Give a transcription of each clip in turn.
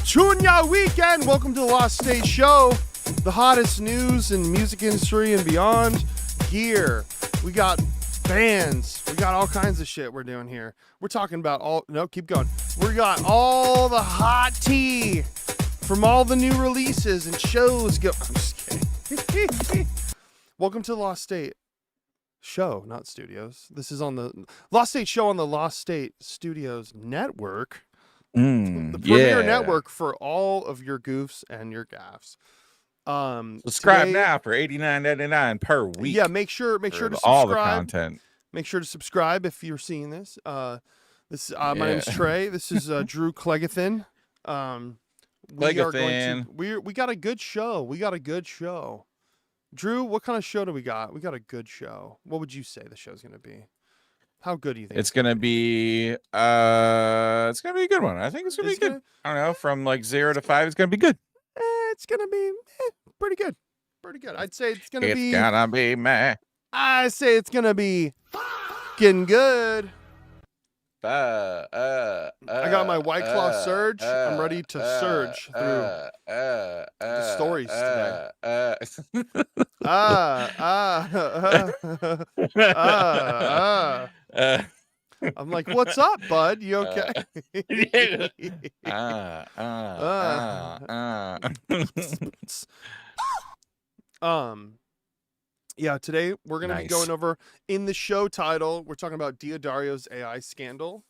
Chunya Weekend. Welcome to the Lost State Show. The hottest news in music industry and beyond here. We got bands. We got all kinds of shit we're doing here. We're talking about all... No, keep going. We got all the hot tea from all the new releases and shows. I'm just kidding. Welcome to the Lost State Show, not studios. This is on the Lost State Show on the Lost State Studios Network. The premier network for all of your goofs and your gaffs. Subscribe now for $89.99 per week. Yeah, make sure to subscribe. All the content. Make sure to subscribe if you're seeing this. My name is Trey. This is Drew Clegathan. We got a good show. Drew, what kind of show do we got? We got a good show. What would you say the show's gonna be? How good do you think it's gonna be? It's gonna be a good one. I think it's gonna be good. I don't know, from like 0 to 5, it's gonna be good. It's gonna be pretty good. Pretty good. I'd say it's gonna be. It's gonna be meh. I say it's gonna be getting good. I got my White Claw Surge. I'm ready to surge through the stories today. I'm like, what's up, bud? You okay? Yeah, today we're going to be going over, in the show title, we're talking about Diodario's AI scandal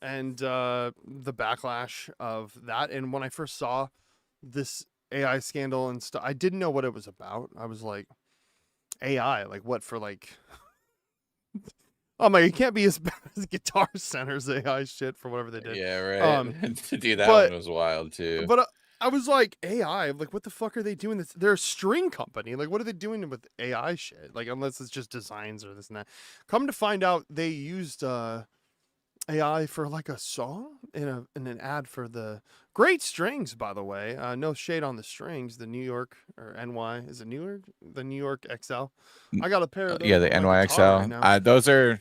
and the backlash of that. And when I first saw this AI scandal and stuff, I didn't know what it was about. I was like, AI, like what for, like... Oh my, it can't be as bad as Guitar Center's AI shit for whatever they did. Yeah, right. To do that one was wild too. But I was like, AI, like what the fuck are they doing? They're a string company. Like what are they doing with AI shit? Like unless it's just designs or this and that. Come to find out, they used AI for like a song in an ad for the great strings, by the way. No shade on the strings. The New York or NY, is it New York? The New York XL. I got a pair of those. Yeah, the NYXL. Right, those are,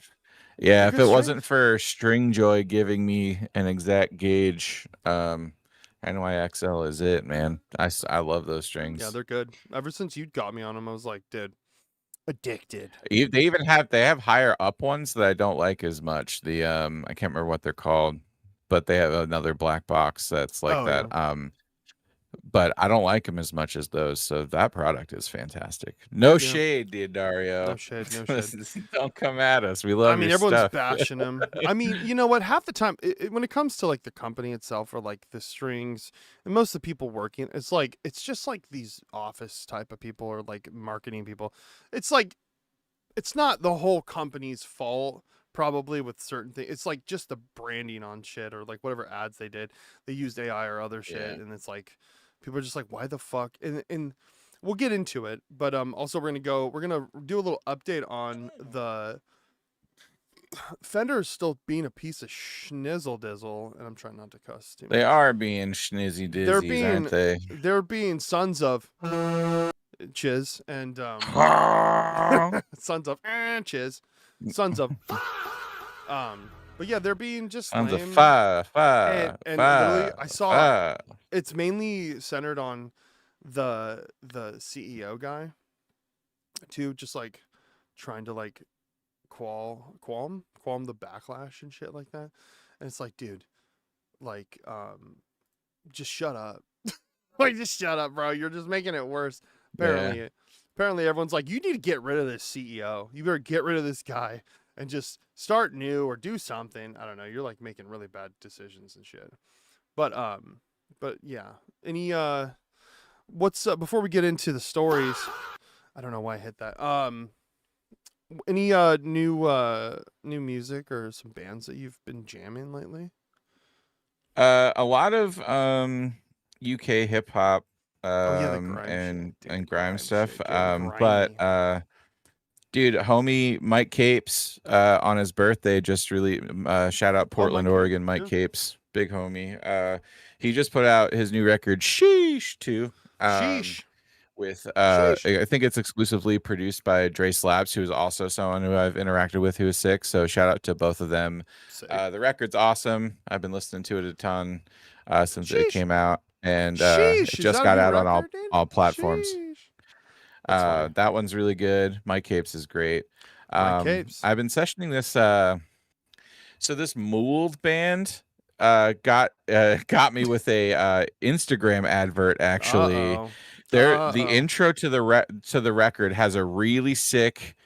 yeah. If it wasn't for String Joy giving me an exact gauge, NYXL is it, man. I love those strings. Yeah, they're good. Ever since you got me on them, I was like, dude, addicted. They have higher up ones that I don't like as much. The I can't remember what they're called, but they have another black box that's like that. Yeah. But I don't like them as much as those. So that product is fantastic. No shade, Diodario. No shade. Don't come at us. We love. I mean, everyone's bashing them. I mean, you know what? Half the time, when it comes to like the company itself or like the strings, and most of the people working, it's just like these office type of people or like marketing people. It's like, it's not the whole company's fault. Probably with certain things, it's like just the branding on shit or like whatever ads they did, they used AI or other shit, and it's like people are just like, why the fuck? And we'll get into it, but also we're gonna do a little update on the Fender is still being a piece of schnizzle dizzle, and I'm trying not to cuss too much. They are being schnizzy dizzy, aren't they? They're being sons of chiz and sons of chiz. Sons of but yeah, they're being just sons lame. Of fire. And literally, I saw it's mainly centered on the CEO guy too, just like trying to like qualm the backlash and shit like that. And it's like, dude, like just shut up. Like just shut up, bro. You're just making it worse. Apparently everyone's like, you need to get rid of this CEO. You better get rid of this guy and just start new or do something. I don't know. You're like making really bad decisions and shit. But yeah. Any what's before we get into the stories, I don't know why I hit that. Any new music or some bands that you've been jamming lately? A lot of UK hip hop. And grime stuff. But dude, homie Mike Capes on his birthday just really shout out Portland, Oregon. Mike Capes, big homie. He just put out his new record Sheesh 2. With I think it's exclusively produced by Dre Slabs, who is also someone who I've interacted with who is sick. So shout out to both of them. The record's awesome. I've been listening to it a ton since it came out. and Sheesh, it just got out on all platforms. That one's really good. Mike Capes is great. Mike Capes. I've been sessioning this. So this Mould band got me with a Instagram advert. Actually, the intro to the record has a really sick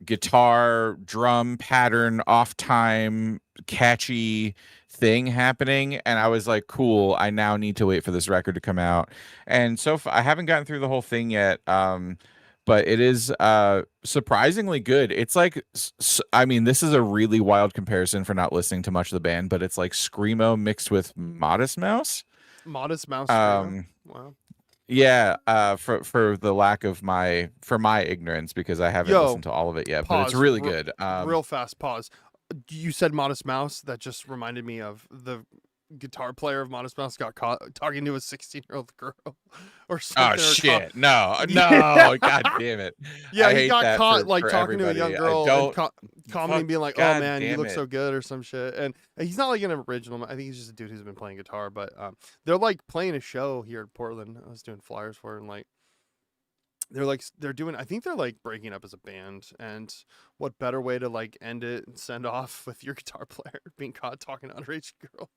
guitar drum pattern, off time, catchy thing happening, and I was like, cool, I now need to wait for this record to come out. And so I haven't gotten through the whole thing yet, but it is surprisingly good. It's like, I mean, this is a really wild comparison for not listening to much of the band, but it's like Screamo mixed with Modest Mouse. Wow. Yeah, for the lack of my ignorance, because I haven't listened to all of it yet, but it's really good. Real fast pause. You said Modest Mouse. That just reminded me of the guitar player of Modest Mouse got caught talking to a 16-year-old girl or something. Oh shit! No, god damn it! Yeah, he got caught like talking to a young girl and commenting, being like, "Oh man, you look so good" or some shit. And he's not like an original. I think he's just a dude who's been playing guitar. But they're like playing a show here in Portland. I was doing flyers for it, and like they're doing. I think they're like breaking up as a band. And what better way to like end it and send off with your guitar player being caught talking to underage girls?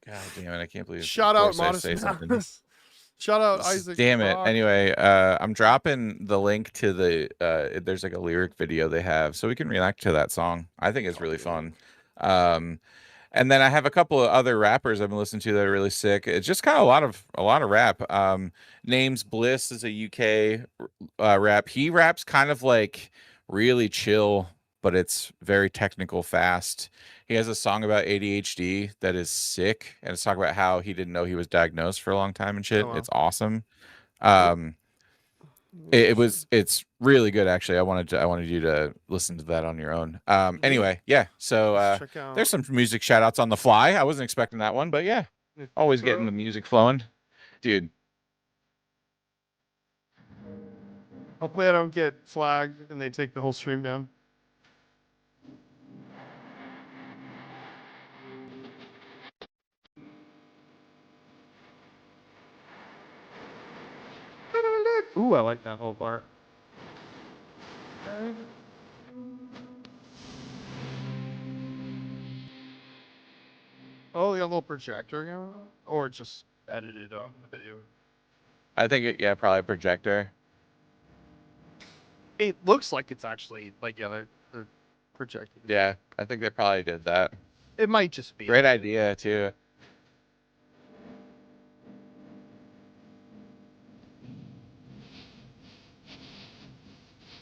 God damn it! I can't believe. Shout out Modest Mouse. Shout out Isaac. Damn it. Anyway, I'm dropping the link to the there's like a lyric video they have, so we can react to that song. I think it's really fun. And then I have a couple of other rappers I've been listening to that are really sick. It's just kind of a lot of rap. Names Bliss is a UK rap. He raps kind of like really chill, but it's very technical, fast. He has a song about ADHD that is sick, and it's talking about how he didn't know he was diagnosed for a long time and shit. Oh, wow. It's awesome. It's really good, actually. I wanted you to listen to that on your own. Anyway, yeah. So there's some music shout outs on the fly. I wasn't expecting that one, but yeah, always getting the music flowing, dude. Hopefully I don't get flagged and they take the whole stream down. Ooh, I like that whole part. Okay. Oh, you got a little projector going on? Or just edited on the video? I think probably projector. It looks like it's actually like they're projecting. Yeah, I think they probably did that. It might just be. Great idea too.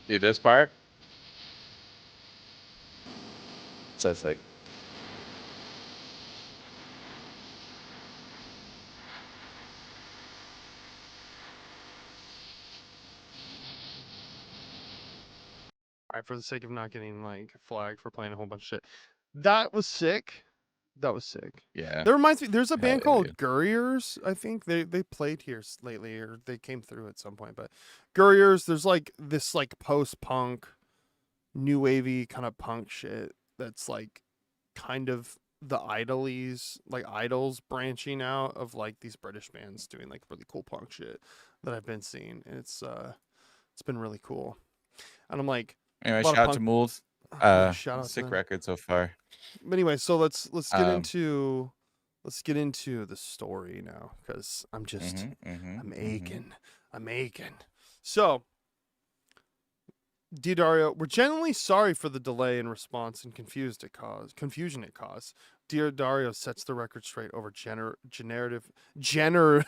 Dude, this part. So it's like. Alright, for the sake of not getting like flagged for playing a whole bunch of shit. That was sick. That was sick. Yeah. That reminds me, there's a band called Gurriers, I think. They played here lately, or they came through at some point. But Gurriers, there's like this like post-punk, new wavy kind of punk shit that's like kind of the Idols branching out of like these British bands doing like really cool punk shit that I've been seeing. And it's been really cool. And I'm like, anyway, shout out to Mould. Shout out, sick record so far. But anyway, so let's get into the story now, because I'm just I'm aching. So, Dario, we're genuinely sorry for the delay in response and confusion it caused. Dear Dario sets the record straight over generative generational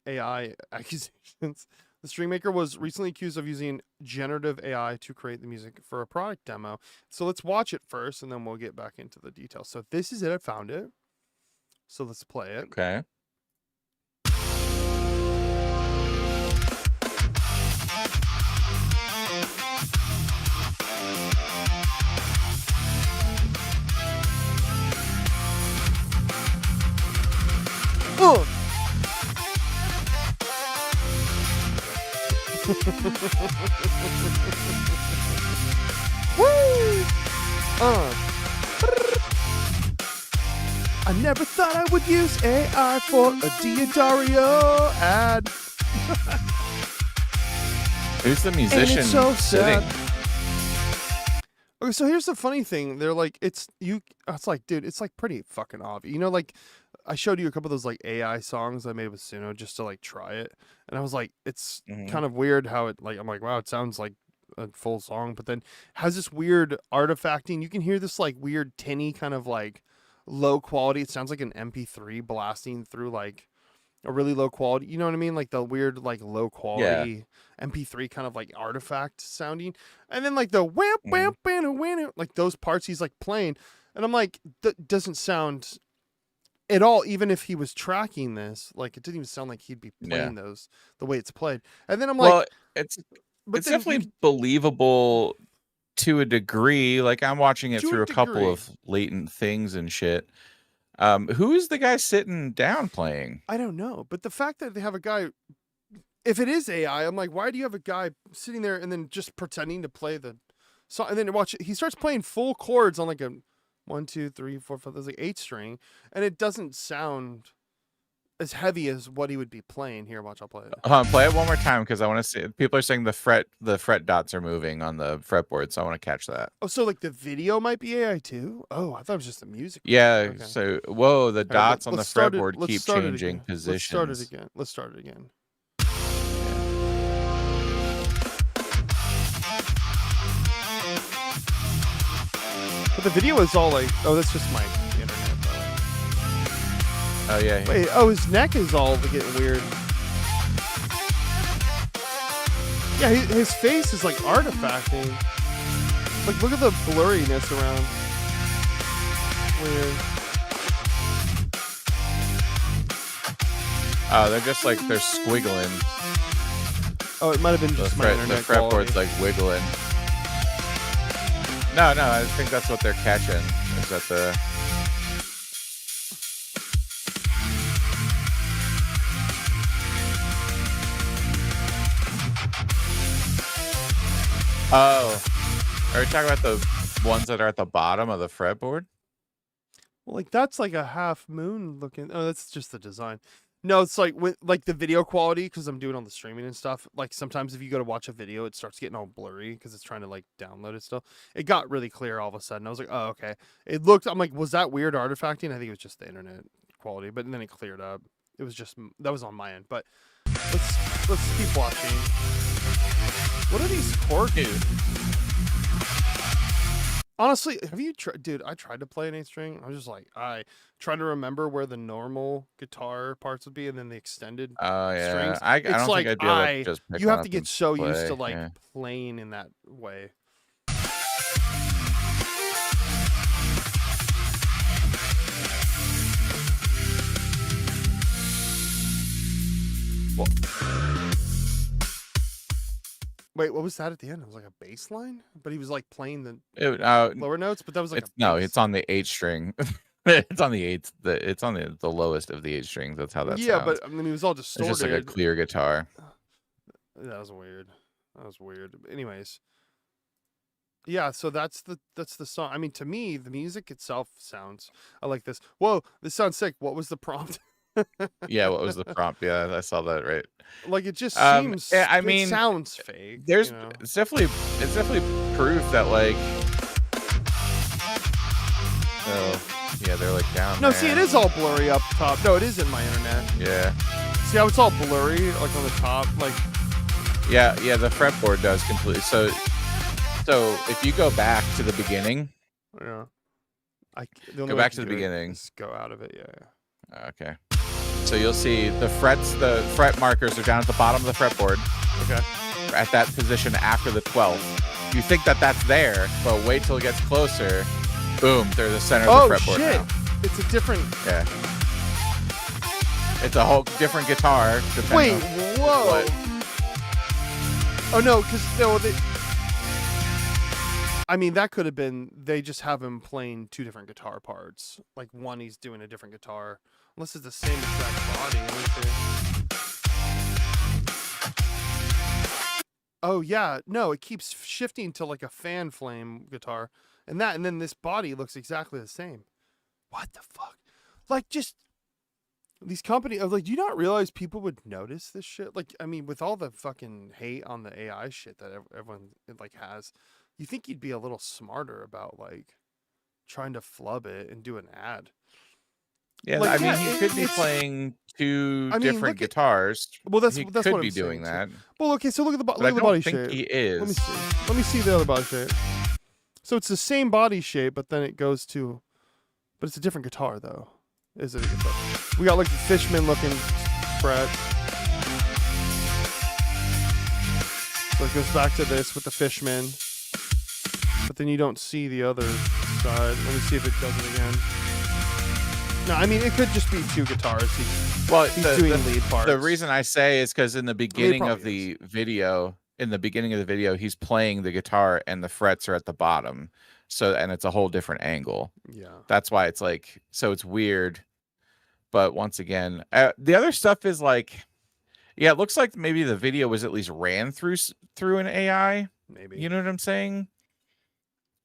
AI accusations. The String Maker was recently accused of using generative AI to create the music for a product demo. So let's watch it first, and then we'll get back into the details. So this is it. I found it. So let's play it. Okay. Woo! I never thought I would use AI for a Diodario ad. Who's the musician so sitting? Okay, so here's the funny thing. They're like, it's like, dude, it's like pretty fucking obvious. You know, like I showed you a couple of those like AI songs I made with Suno just to like try it. And I was like, it's kind of weird how it like, I'm like, wow, it sounds like a full song, but then has this weird artifacting. You can hear this like weird tinny kind of like low quality. It sounds like an MP3 blasting through like a really low quality, you know what I mean? Like the weird, like low quality MP3 kind of like artifact sounding. And then like the wham, wham, wham, wham, like those parts he's like playing. And I'm like, that doesn't sound at all, even if he was tracking this, like it didn't even sound like he'd be playing those the way it's played. And then I'm like, well, it's definitely believable to a degree. Like I'm watching it through a couple of latent things and shit. Who is the guy sitting down playing? I don't know, but the fact that they have a guy, if it is AI, I'm like, why do you have a guy sitting there and then just pretending to play the song? And then watch it, he starts playing full chords on like a 1, 2, 3, 4, 5, there's like 8 string, and it doesn't sound as heavy as what he would be playing. Here, watch, I'll play it. Play it one more time because I want to see. People are saying the fret dots are moving on the fretboard, so I want to catch that. Oh, so like the video might be AI too? Oh, I thought it was just the music. Yeah. Okay. So whoa, the dots on the fretboard keep changing positions. Let's start it again. But the video is all like, oh, that's just my internet. Oh yeah. Wait, oh, his neck is all getting weird. Yeah, his face is like artifacting. Like, look at the blurriness around. Weird. Oh, they're just like, they're squiggling. Oh, it might have been just my internet quality. The fretboard's like wiggling. No, I think that's what they're catching. Is that the... Oh, are we talking about the ones that are at the bottom of the fretboard? Well, like that's like a half moon looking. Oh, that's just the design. No, it's like with like the video quality, because I'm doing all the streaming and stuff. Like sometimes if you go to watch a video, it starts getting all blurry because it's trying to like download it still. It got really clear all of a sudden. I was like, oh, okay. It looked, I'm like, was that weird artifacting? I think it was just the internet quality, but then it cleared up. It was just, that was on my end. But let's keep watching. What are these chords? Honestly, have you tried, dude? I tried to play an 8 string. I was just like, I tried to remember where the normal guitar parts would be, and then the extended strings. I don't think I'd be able to just pick you have to get and so play. used to like playing in that way. Well, wait, what was that at the end? It was like a bass line, but he was like playing the lower notes. But that was like it's on the 8 string. It's on the 8th. It's on the lowest of the 8 strings. That's how that sounds. But I mean, he was all distorted. It's just like a clear guitar. That was weird. But anyways, yeah. So that's the song. I mean, to me, the music itself sounds. I like this. Whoa, this sounds sick. What was the prompt? Yeah, what was the prompt? Yeah, I saw that, right. Like it just seems I mean, it sounds fake. There's it's definitely proof that like yeah, they're like down No, there. see, it is all blurry up top. No, it is in my internet. Yeah. See how it's all blurry like on the top, like yeah, the fretboard does completely. So if you go back to the beginning, go back to the beginning. Just go out of it, yeah. Okay. So you'll see the fret markers are down at the bottom of the fretboard. Okay. At that position after the 12th. You think that that's there, but wait till it gets closer. Boom, they're the center of the fretboard now. It's a different... Yeah. It's a whole different guitar. Wait, whoa. Oh, no, because... I mean, that could have been... They just have him playing 2 different guitar parts. Like, one, he's doing a different guitar. Unless it's the same exact body. Let me see. Oh, yeah. No, it keeps shifting to, like, a fan flame guitar. And then this body looks exactly the same. What the fuck? like just these companies. I was like, do you not realize people would notice this shit? Like, I mean, with all the fucking hate on the AI shit that everyone like has, you think you'd be a little smarter about like trying to flub it and do an ad. Yeah, like, I mean, he could be playing two different guitars. Well, that's he what could I'm be doing that. Well, okay, so look at the But I don't body think shape. he is. Let me see. Let me see the other body shape. So it's the same body shape, but then it goes to, but it's a different guitar though. Is it a guitar? We got like the Fishman looking fret. So it goes back to this with the Fishman, but then you don't see the other side. Let me see if it does it again. No, I mean, it could just be two guitars. He's doing lead parts. The reason I say is because in the beginning of the video, he's playing the guitar and the frets are at the bottom. So, and it's a whole different angle. Yeah. That's why it's like, so it's weird. But once again, the other stuff is like, yeah, it looks like maybe the video was at least ran through an AI. Maybe. You know what I'm saying?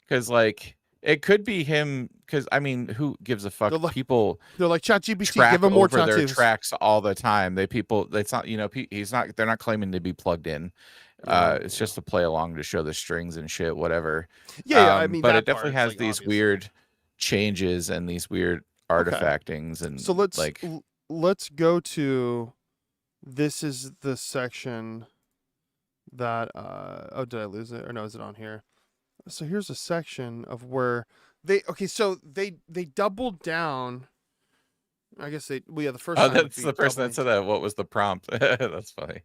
Because like, it could be him, because I mean, who gives a fuck? People they're like ChatGPT, give him more tattoos. Their tracks all the time. It's not, you know, they're not claiming to be plugged in. It's just to play along to show the strings and shit, whatever. Yeah, I mean, but it definitely has like, these weird changes and these weird artifactings. And so let's go to, this is the section that oh, did I lose it, or no, is it on here? So here's a section of where they doubled down. I guess the first time. That's the person that said that. What was the prompt? That's funny.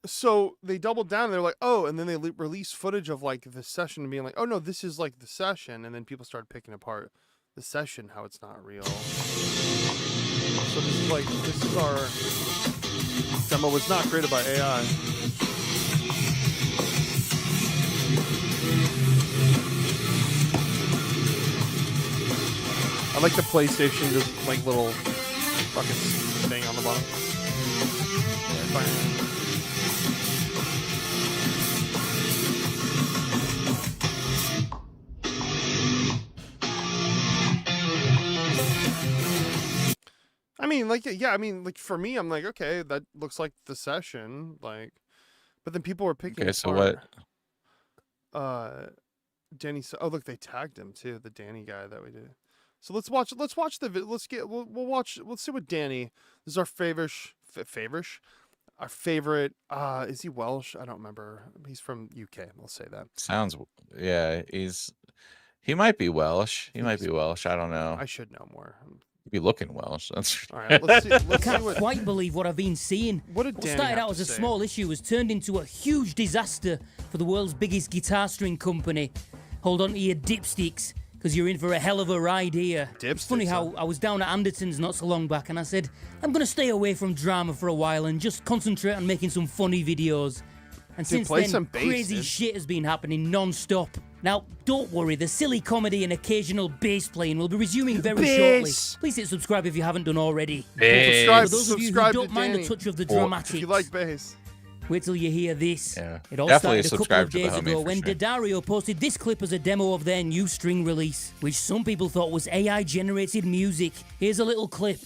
So they doubled down. They're like, oh, and then they released footage of like the session and being like, oh no, this is like the session, and then people started picking apart the session, how it's not real. So this is our demo. Was not created by AI. I like the PlayStation, just like little fucking thing on the bottom. I mean, like, yeah, I mean, like, for me, I'm like, okay, that looks like the session, like, but then people were picking apart. So what? Danny, oh, look, they tagged him, too, the Danny guy that we did. So let's watch the video. Let's see what Danny, this is our our favorite, is he Welsh? I don't remember. He's from UK. We'll say that. Sounds, yeah, he might be Welsh. He might be Welsh. I don't know. I should know more. Be looking Welsh. That's all right. Let's see. I can't quite believe what I've been seeing. What started out as a small issue has turned into a huge disaster for the world's biggest guitar string company. Hold on to your dipsticks, because you're in for a hell of a ride here. It's funny how I was down at Anderton's not so long back, and I said, I'm going to stay away from drama for a while and just concentrate on making some funny videos. And since then, crazy shit has been happening non-stop. Now, don't worry, the silly comedy and occasional bass playing will be resuming very shortly. Please hit subscribe if you haven't done already. For those of you who don't mind a touch of the dramatics, if you like bass, wait till you hear this. Yeah. It all started a couple of days ago when Daddario posted this clip as a demo of their new string release, which some people thought was AI-generated music. Here's a little clip.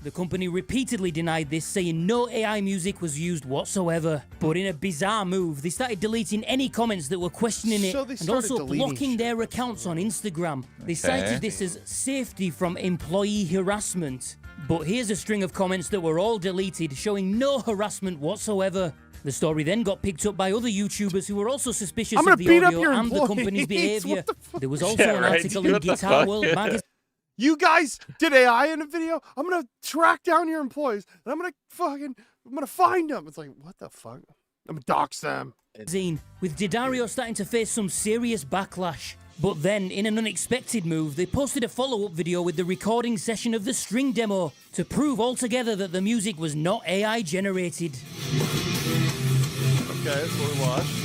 The company repeatedly denied this, saying no AI music was used whatsoever. But in a bizarre move, they started deleting any comments that were questioning it, and also blocking their accounts on Instagram. They cited this as safety from employee harassment. But here's a string of comments that were all deleted, showing no harassment whatsoever. The story then got picked up by other YouTubers who were also suspicious of the audio and the company's behavior. There was also an article in Guitar World magazine. You guys did AI in a video? I'm going to track down your employees, and I'm going to find them. It's like, what the fuck? I'm going to dox them. With Daddario starting to face some serious backlash. But then, in an unexpected move, they posted a follow-up video with the recording session of the string demo to prove altogether that the music was not AI generated. Okay, so we watched.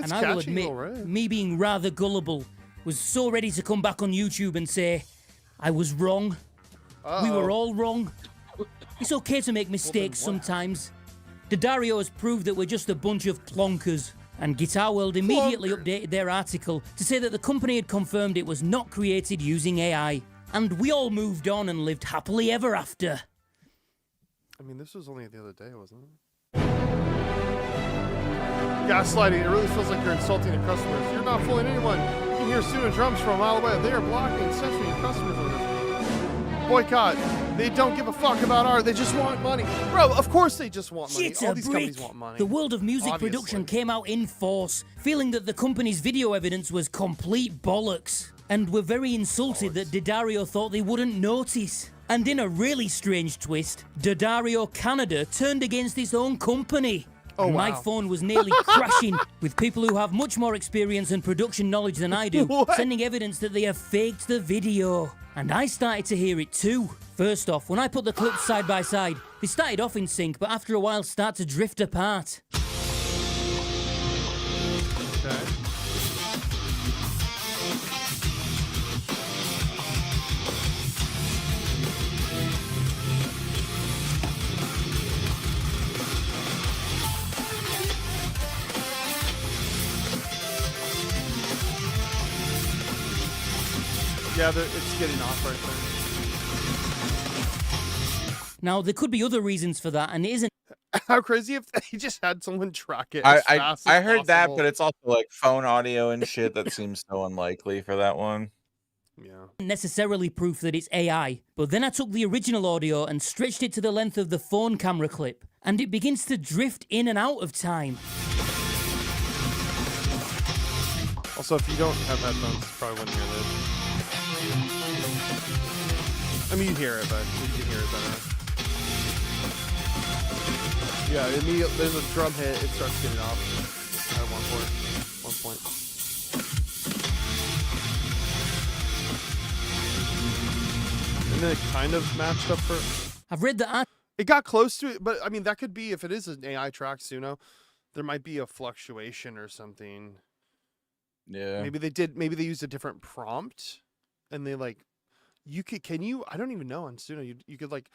And I will admit, me being rather gullible, was so ready to come back on YouTube and say, I was wrong. We were all wrong. It's okay to make mistakes sometimes. Daddario has proved that we're just a bunch of plonkers. And Guitar World immediately updated their article to say that the company had confirmed it was not created using AI. And we all moved on and lived happily ever after. I mean, this was only the other day, wasn't it? Gaslighting, it really feels like you're insulting the customers. You're not fooling anyone. You can hear Suno drums from a mile away. They are blocking and censoring your customers on this. Boycott. They don't give a fuck about art. They just want money. Bro, of course they just want money. All these companies want money. The world of music production came out in force, feeling that the company's video evidence was complete bollocks. And were very insulted that Daddario thought they wouldn't notice. And in a really strange twist, Daddario Canada turned against its own company. Oh, wow. My phone was nearly crashing with people who have much more experience and production knowledge than I do, sending evidence that they have faked the video. And I started to hear it too. First off, when I put the clips side by side, they started off in sync, but after a while start to drift apart. Okay. Yeah, it's getting off right there. Now, there could be other reasons for that, and it isn't. How crazy if he just had someone track it I possible. heard that, but it's also like phone audio and shit. That seems so unlikely for that one. Yeah. Necessarily proof that it's AI, but then I took the original audio and stretched it to the length of the phone camera clip, and it begins to drift in and out of time. Also, if you don't have headphones, you probably wouldn't hear this. I mean, you hear it, but you can hear it better. Yeah, immediately there's a drum hit, it starts getting off at one point. And then it kind of matched up for... I've read that... It got close to it, but I mean, that could be, if it is an AI track, Suno, there might be a fluctuation or something. Yeah. Maybe they used a different prompt, and they like... I don't even know on Suno, you could like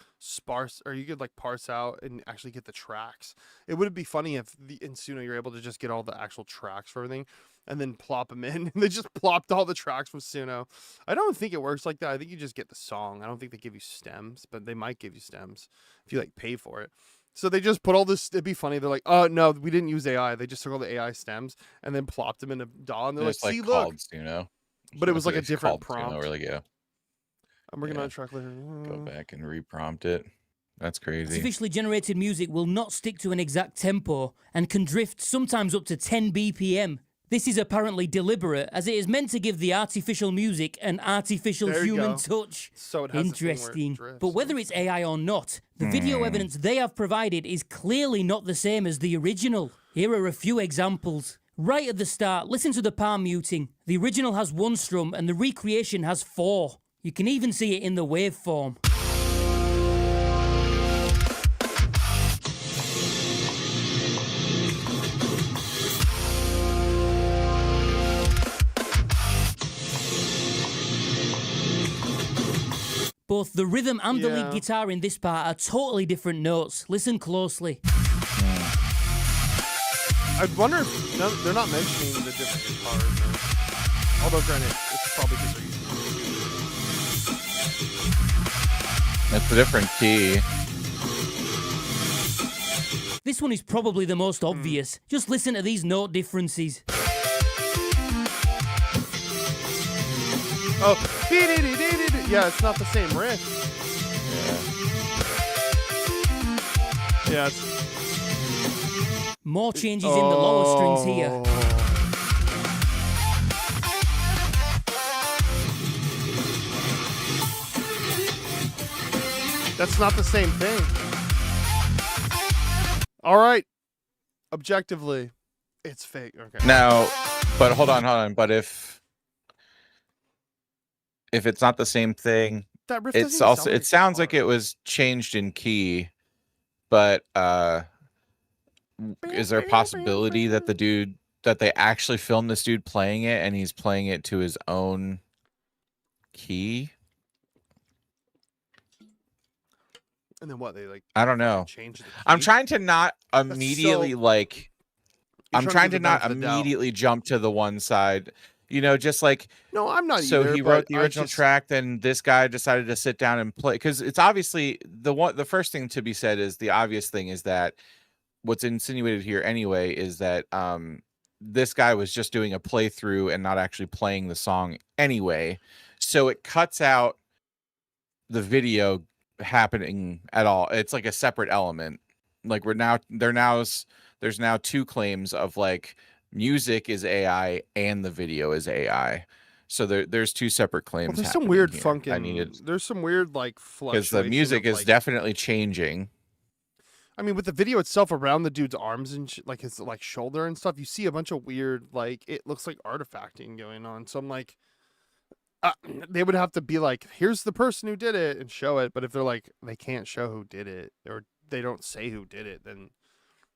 parse out and actually get the tracks. It would be funny if in Suno you're able to just get all the actual tracks for everything and then plop them in. And they just plopped all the tracks from Suno. I don't think it works like that. I think you just get the song. I don't think they give you stems, but they might give you stems if you like pay for it. So they just put all this, it'd be funny. They're like, oh no, we didn't use AI. They just took all the AI stems and then plopped them in a DAW, and they're like, see, look. Suno. But it was like a different prompt. Suno, really, yeah. I'm working on a track later. Go back and reprompt it. That's crazy. Artificially generated music will not stick to an exact tempo and can drift sometimes up to 10 BPM. This is apparently deliberate, as it is meant to give the artificial music an artificial human touch. So it has interesting. But whether it's AI or not, the video evidence they have provided is clearly not the same as the original. Here are a few examples. Right at the start, listen to the palm muting. The original has 1 strum and the recreation has 4. You can even see it in the waveform. Both the rhythm and the lead guitar in this part are totally different notes. Listen closely. I wonder if they're not mentioning the different guitars. Although, granted, it's probably because they're using That's a different key. This one is probably the most obvious. Just listen to these note differences. Oh, yeah, it's not the same riff. Yeah. More changes in the lower strings here. That's not the same thing. All right. Objectively, it's fake. Okay. Now, but hold on. But if it's not the same thing, that riff it's also it sounds like it was changed in key. But is there a possibility that the dude that they actually filmed this dude playing it, and he's playing it to his own key. And then what, they like, I don't know. Change the key? I'm trying to not immediately I'm trying to not immediately jump to the one side, you know, just like, no, I'm not. So he wrote the original track, then this guy decided to sit down and play, because it's obviously the first thing to be said is the obvious thing is that what's insinuated here anyway is that this guy was just doing a playthrough and not actually playing the song anyway, so it cuts out the video happening at all. It's like a separate element. Like there's now two claims of like music is AI and the video is AI. So there's two separate claims. Well, there's some weird funking. There's some weird like fluctuation. Because the music is definitely changing. I mean, with the video itself around the dude's arms and like his like shoulder and stuff, you see a bunch of weird, like, it looks like artifacting going on. So I'm like, they would have to be like, here's the person who did it and show it. But if they're like, they can't show who did it, or they don't say who did it, then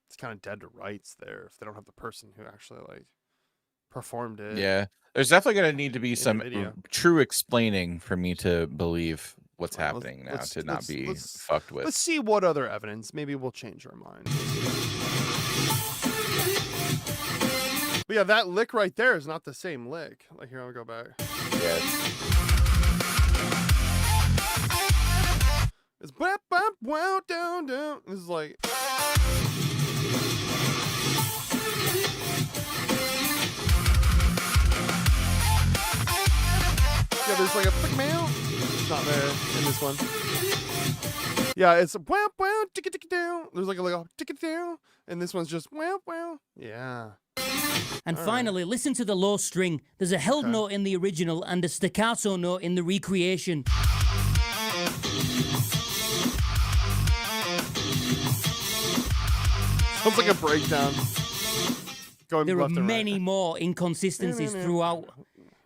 it's kind of dead to rights there if they don't have the person who actually like performed it. Yeah, there's definitely going to need to be some true explaining for me to believe what's happening now, to not be fucked with. Let's see what other evidence. Maybe we'll change our mind. But yeah, that lick right there is not the same lick. Like, here, I'll go back. Yeah. It's bap bap wow down down. This is like. Yeah, there's like a quick mail. It's not there in this one. Yeah, it's a wow wow tick tick down. There's like a tick down, and this one's just wow wow. Yeah. And finally, listen to the low string. There's a held note in the original and a staccato note in the recreation. Sounds like a breakdown. There are many more inconsistencies throughout.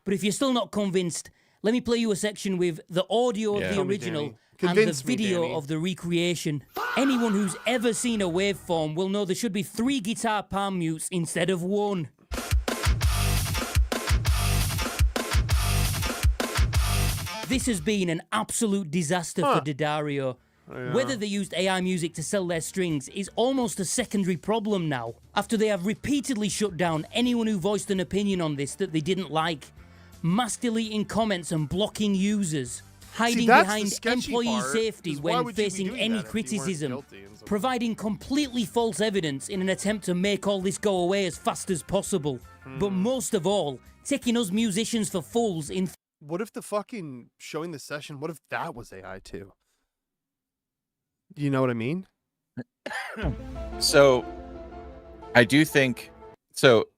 But if you're still not convinced, let me play you a section with the audio of the original and the video of the recreation. Anyone who's ever seen a waveform will know there should be 3 guitar palm mutes instead of 1. This has been an absolute disaster for D'Addario. Yeah. Whether they used AI music to sell their strings is almost a secondary problem now, after they have repeatedly shut down anyone who voiced an opinion on this that they didn't like, mass deleting comments and blocking users, hiding behind employee safety when facing any criticism, providing completely false evidence in an attempt to make all this go away as fast as possible, but most of all, taking us musicians for fools in... What if the fucking showing the session, what if that was AI too? You know what I mean? So I do think so.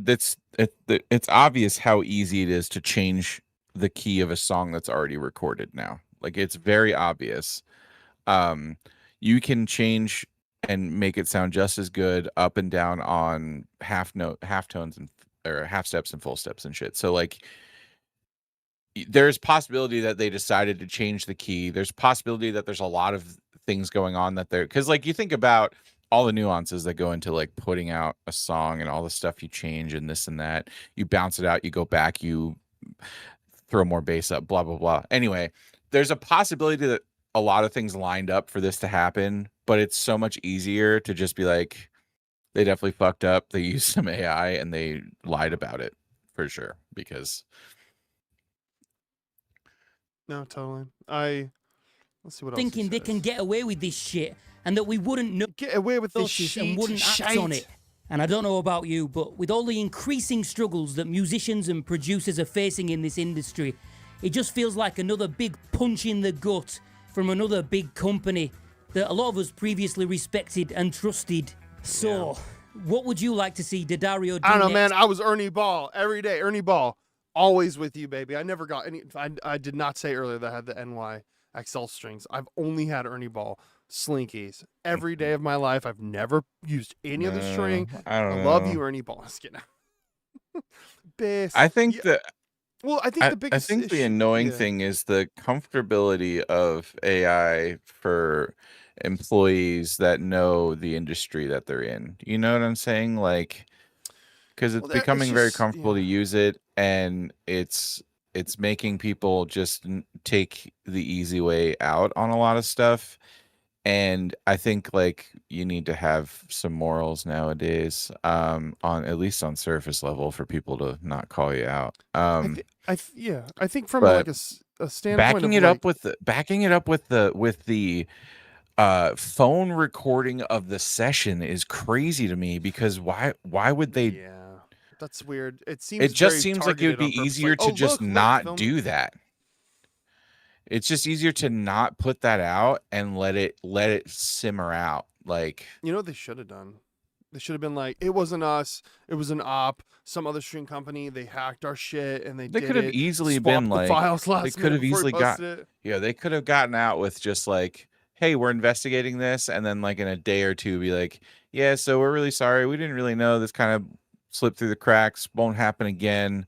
It's obvious how easy it is to change the key of a song that's already recorded now. Like, it's very obvious. You can change and make it sound just as good up and down on half tones or half steps and full steps and shit. So like, there's possibility that they decided to change the key. There's possibility that there's a lot of things going on that because like, you think about all the nuances that go into like putting out a song and all the stuff you change and this and that. You bounce it out, you go back, you throw more bass up, blah, blah, blah. Anyway, there's a possibility that a lot of things lined up for this to happen, but it's so much easier to just be like, they definitely fucked up. They used some AI and they lied about it for sure. Because no, totally. Let's see what thinking else they can get away with this shit and that we wouldn't know get away with this shit and wouldn't act on it. And I don't know about you, but with all the increasing struggles that musicians and producers are facing in this industry, it just feels like another big punch in the gut from another big company that a lot of us previously respected and trusted. So, what would you like to see D'Addario do I don't know, next? man. I was Ernie Ball every day. Ernie Ball, always with you, baby. I never got any. I did not say earlier that I had the NYXL strings. I've only had Ernie Ball slinkies every day of my life. I've never used any other string. I love you, Ernie Ball. Let's get out. I think that. Well, I think the biggest. I think the annoying thing is the comfortability of AI for employees that know the industry that they're in. You know what I'm saying? Like, because it's becoming very comfortable to use it, and it's making people just take the easy way out on a lot of stuff. And I think like you need to have some morals nowadays, on at least on surface level, for people to not call you out. I think from like a standpoint backing of it up with the phone recording of the session is crazy to me, because why would they? Yeah, that's weird. It seems like it would be easier to just not do that. It's just easier to not put that out and let it simmer out. Like, you know what they should have done? They should have been like, it wasn't us, it was an op, some other stream company. They hacked our shit and they could have easily been like, they could have easily they could have gotten out with just like, hey, we're investigating this, and then like in a day or two be like, yeah, so we're really sorry, we didn't really know, this kind of slipped through the cracks, won't happen again.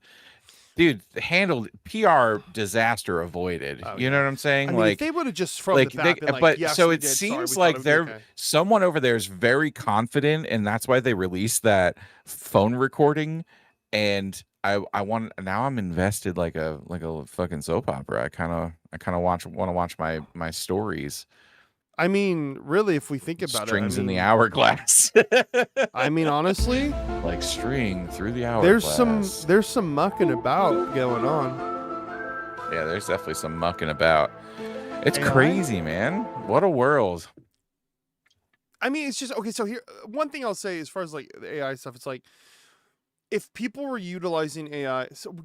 Dude, handled, PR disaster avoided. You know what I'm saying? I mean, like, if they would have just from the bat been like, but yes, so it seems like someone over there is very confident, and that's why they released that phone recording. And I want, now I'm invested like a fucking soap opera. I kind of want to watch my stories. I mean, really, if we think about strings in the hourglass. I mean, honestly, like string through the hourglass. There's some mucking about going on. Yeah, there's definitely some mucking about. It's crazy, man. What a world. I mean, it's just okay. So here, one thing I'll say as far as like the AI stuff, it's like, if people were utilizing AI, so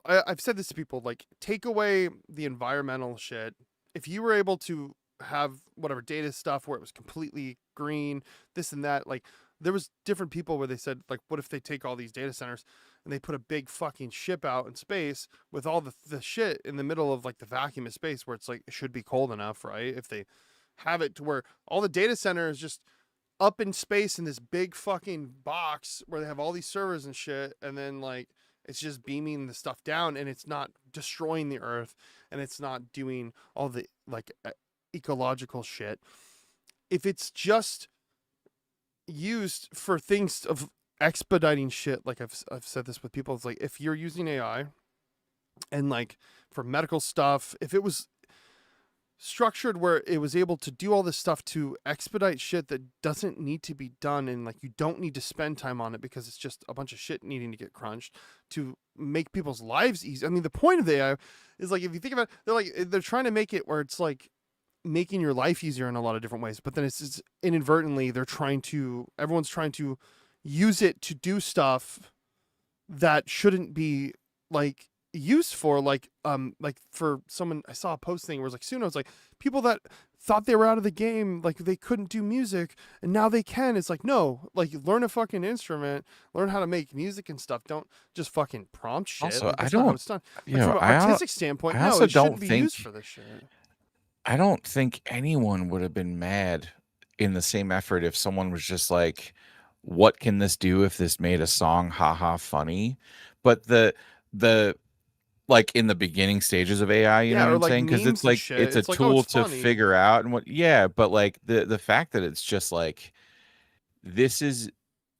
I've said this to people, like, take away the environmental shit. If you were able to have whatever data stuff where it was completely green, this and that, like, there was different people where they said, like, what if they take all these data centers and they put a big fucking ship out in space with all the shit in the middle of like the vacuum of space where it's like, it should be cold enough, right? If they have it to where all the data center is just up in space in this big fucking box where they have all these servers and shit, and then like it's just beaming the stuff down, and it's not destroying the earth, and it's not doing all the like ecological shit. If it's just used for things of expediting shit, like I've said this with people, it's like, if you're using AI and like for medical stuff, if it was structured where it was able to do all this stuff to expedite shit that doesn't need to be done, and like you don't need to spend time on it because it's just a bunch of shit needing to get crunched to make people's lives easy. I mean, the point of the AI is like, if you think about it, they're trying to make it where it's like making your life easier in a lot of different ways, but then it's inadvertently everyone's trying to use it to do stuff that shouldn't be like used for, like for someone, I saw a post thing where it was like, soon I was like, people that thought they were out of the game, like they couldn't do music and now they can. It's like, no, like, learn a fucking instrument, learn how to make music and stuff. Don't just fucking prompt shit. Also, like, from an artistic standpoint, no, it shouldn't be used for this shit. I don't think anyone would have been mad in the same effort if someone was just like, what can this do if this made a song haha funny? But the like in the beginning stages of AI, you know what I'm saying? Because it's like, it's a tool to figure out and but like the fact that it's just like, this is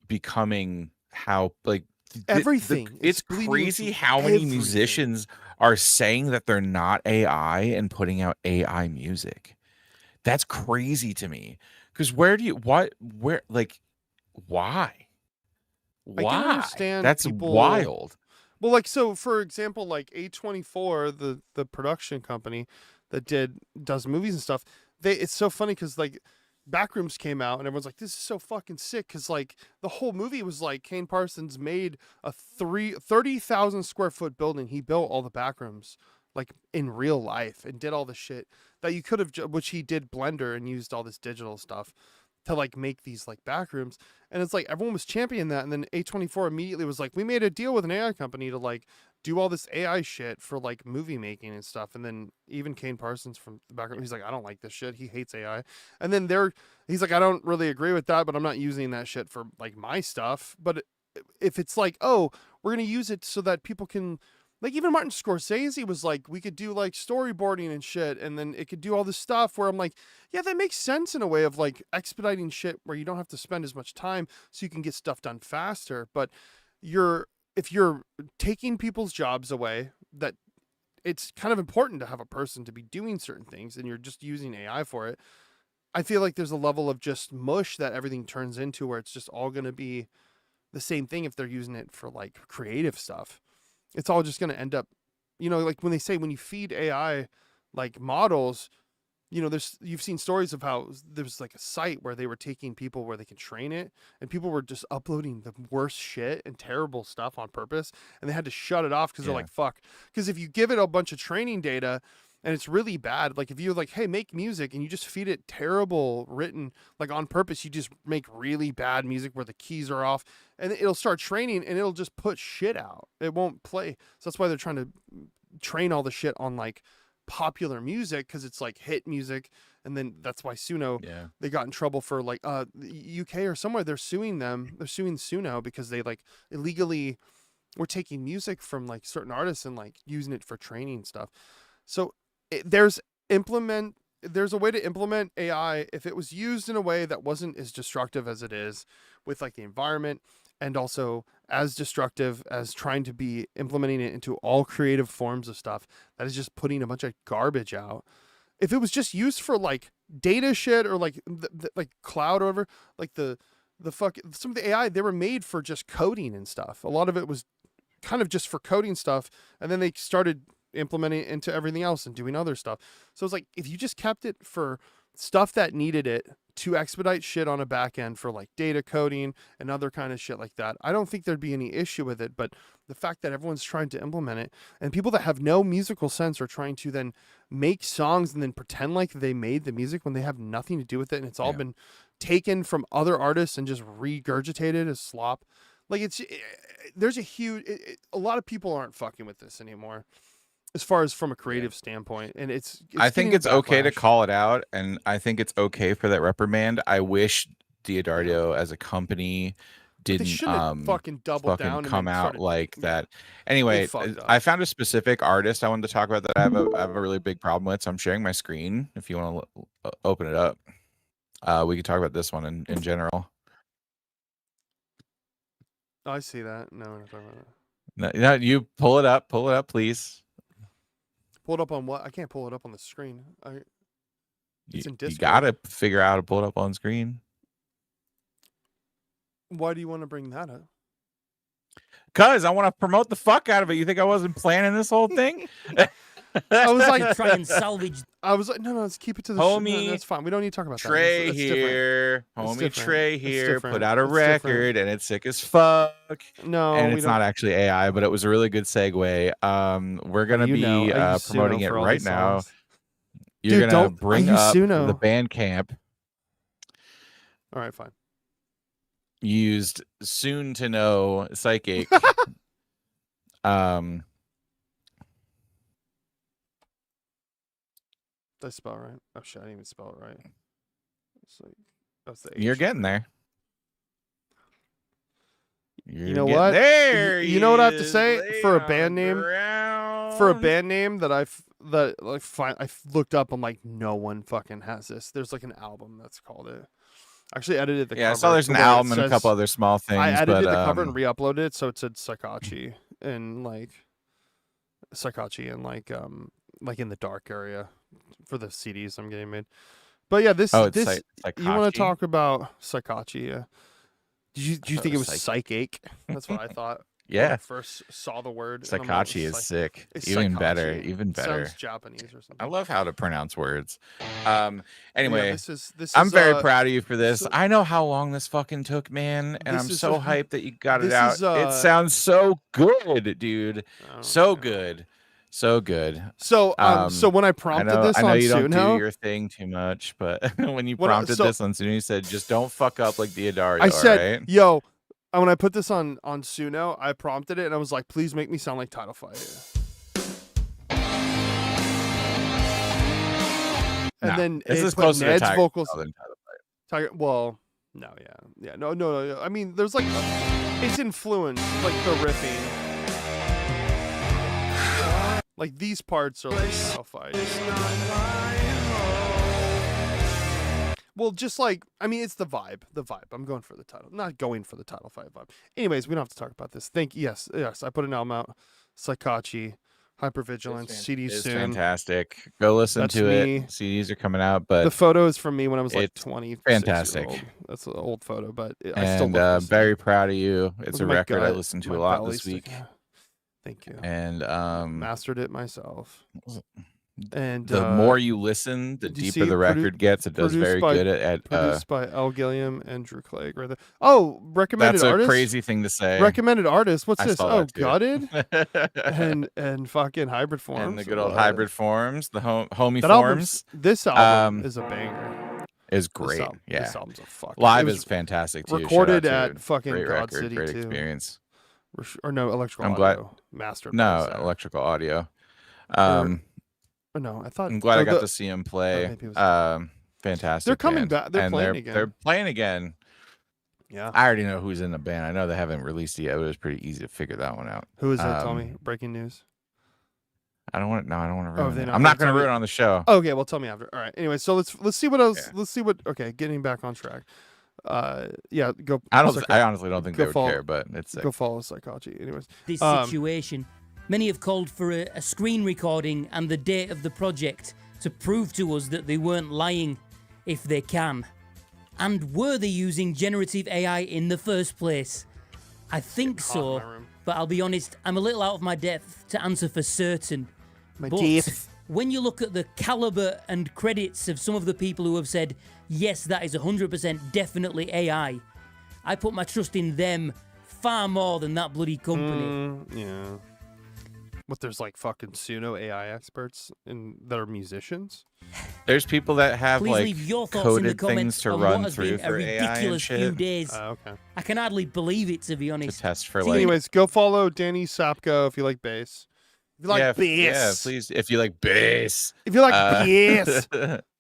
becoming how like everything. It's crazy how many musicians are saying that they're not AI and putting out AI music. That's crazy to me. Because why? I can understand. That's wild. Well, like, so for example, like A24, the production company that does movies and stuff, it's so funny because like Backrooms came out and everyone's like, this is so fucking sick, because like the whole movie was like, Kane Parsons made a 30,000 square foot building. He built all the backrooms like in real life and did all the shit that you could have, which he did Blender and used all this digital stuff to like make these like backrooms. And it's like, everyone was championing that. And then A24 immediately was like, we made a deal with an AI company to like do all this AI shit for like movie making and stuff. And then even Kane Parsons from the background, he's like, I don't like this shit. He hates AI. And then he's like, I don't really agree with that, but I'm not using that shit for like my stuff. But if it's like, oh, we're going to use it so that people can like even Martin Scorsese was like, we could do like storyboarding and shit, and then it could do all this stuff where I'm like, yeah, that makes sense in a way of like expediting shit where you don't have to spend as much time so you can get stuff done faster. But if you're taking people's jobs away, that it's kind of important to have a person to be doing certain things, and you're just using AI for it. I feel like there's a level of just mush that everything turns into where it's just all going to be the same thing if they're using it for like creative stuff. It's all just going to end up, like when they say when you feed AI like models, you've seen stories of how there's like a site where they were taking people where they can train it, and people were just uploading the worst shit and terrible stuff on purpose, and they had to shut it off because they're like, fuck. Because if you give it a bunch of training data and it's really bad, like if you're like, hey, make music, and you just feed it terrible written, like on purpose, you just make really bad music where the keys are off, and it'll start training and it'll just put shit out. It won't play. So that's why they're trying to train all the shit on like popular music, because it's like hit music. And then that's why Suno, they got in trouble for like the UK or somewhere, they're suing Suno because they like illegally were taking music from like certain artists and like using it for training stuff. So there's a way to implement AI if it was used in a way that wasn't as destructive as it is with like the environment, and also as destructive as trying to be implementing it into all creative forms of stuff that is just putting a bunch of garbage out. If it was just used for like data shit or like like cloud or whatever, like some of the AI, they were made for just coding and stuff. A lot of it was kind of just for coding stuff, and then they started implementing it into everything else and doing other stuff. So it's like, if you just kept it for stuff that needed it to expedite shit on a back end for like data coding and other kind of shit like that, I don't think there'd be any issue with it. But the fact that everyone's trying to implement it, and people that have no musical sense are trying to then make songs and then pretend like they made the music when they have nothing to do with it, and it's all been taken from other artists and just regurgitated as slop. Like there's a lot of people aren't fucking with this anymore, as far as from a creative standpoint. And it's I think it's okay to call it out, and I think it's okay for that reprimand. I wish Diodario as a company didn't fucking double down and come out like that. Anyway, I found a specific artist I wanted to talk about that I have a really big problem with. So I'm sharing my screen if you want to open it up. We can talk about this one in general. Oh, I see that. No, we're not talking about that. No, you pull it up, please. Pull it up on what? I can't pull it up on the screen. It's in Discord. You gotta figure out how to pull it up on screen. Why do you want to bring that up? Because I want to promote the fuck out of it. You think I wasn't planning this whole thing? I was like, try and salvage. I was like, no, let's keep it to the homie. No, that's fine. We don't need to talk about Trey that. here, homie Trey here, put out a record, and it's sick as fuck. No, and it's not actually AI, but it was a really good segue. We're gonna be promoting it right now. You're gonna bring up the Bandcamp. All right, fine. Used soon to know Psychic. Did I spell right? Oh shit, I didn't even spell it right. It's like, that's the H. You're getting there. You know what? There. You know what I have to say for a band name? For a band name that I looked up, I'm like, no one fucking has this. There's like an album that's called it. I actually edited the cover. Yeah, I saw there's an album and a couple other small things. I edited the cover and re-uploaded it, so it said Psychachi and like in the dark area for the CDs I'm getting made. But yeah, this you want to talk about Psychachi? Yeah. Did you think it was Psychache? That's what I thought. Yeah. When I first saw the word. Psychachi is sick. Even better. Even better. Sounds Japanese or something. I love how to pronounce words. Anyway, this is I'm very proud of you for this. I know how long this fucking took, man, and I'm so hyped that you got it out. It sounds so good, dude. So good. So good. So when I prompted this on Suno, I know you don't do your thing too much, but when you prompted this on Suno, you said, just don't fuck up like Diodario, I said, right? Yo, when I put this on Suno, I prompted it and I was like, please make me sound like Title Fight. And then this is put closer Ned's to vocals. Than Title Fight. Well, no, yeah. No. I mean, there's like, it's influenced, like the riffing. Like these parts are like modified. Well, just like, I mean, it's the vibe. I'm going for the title. Not going for the title fight vibe. Anyways, we don't have to talk about this. Yes, I put an album out. Psychochi, Hypervigilance, CD It's soon. fantastic. Go listen to me. it. CDs are coming out, but the photo is from me when I was like 20. Fantastic. That's an old photo, but I still love this. very proud of you. It's a record I listened to a lot belly this week. Thank you. And mastered it myself. And the more you listen, the deeper the record gets. It does very good at produced by Al Gilliam and Drew Clegg. Right there. Oh, recommended that's artist. A crazy thing to say. Recommended artist. What's this? Oh, Gutted and fucking Hybrid Forms. And the good old Hybrid Forms, the homie Forms. This album is a banger. Is great. This album's a fuck. Live is fantastic too. Recorded at fucking great God record, City great too. experience. Or no, electrical I'm audio. glad. Mastered. No, electrical audio. No, I thought. I'm glad I got to see him play. Fantastic. They're coming back. They're playing again. They're playing again. Yeah. I already know who's in the band. I know they haven't released it yet. But it was pretty easy to figure that one out. Who is that? Tell me. Breaking news. I don't want to ruin it. No, I'm not going to ruin it on the show. Okay, well, tell me after. All right. Anyway, so let's see what else. Yeah. Let's see what. Okay, getting back on track. Yeah, go. I honestly don't think they would care, but it's sick. Go follow Psychochi. Anyways, this situation. Many have called for a screen recording and the date of the project to prove to us that they weren't lying, if they can. And were they using generative AI in the first place? I think so, but I'll be honest, I'm a little out of my depth to answer for certain. But when you look at the caliber and credits of some of the people who have said, yes, that is 100% definitely AI, I put my trust in them far more than that bloody company. Yeah. What, there's like fucking pseudo AI experts that are musicians? There's people that have Please like leave your thoughts coded in the comments things to on run what has through been for a ridiculous AI and few shit. days. Okay. I can hardly believe it, to be honest. To test for Anyways, go follow Danny Sapko if you like bass. If you like bass. Yeah, please. If you like bass. If you like bass.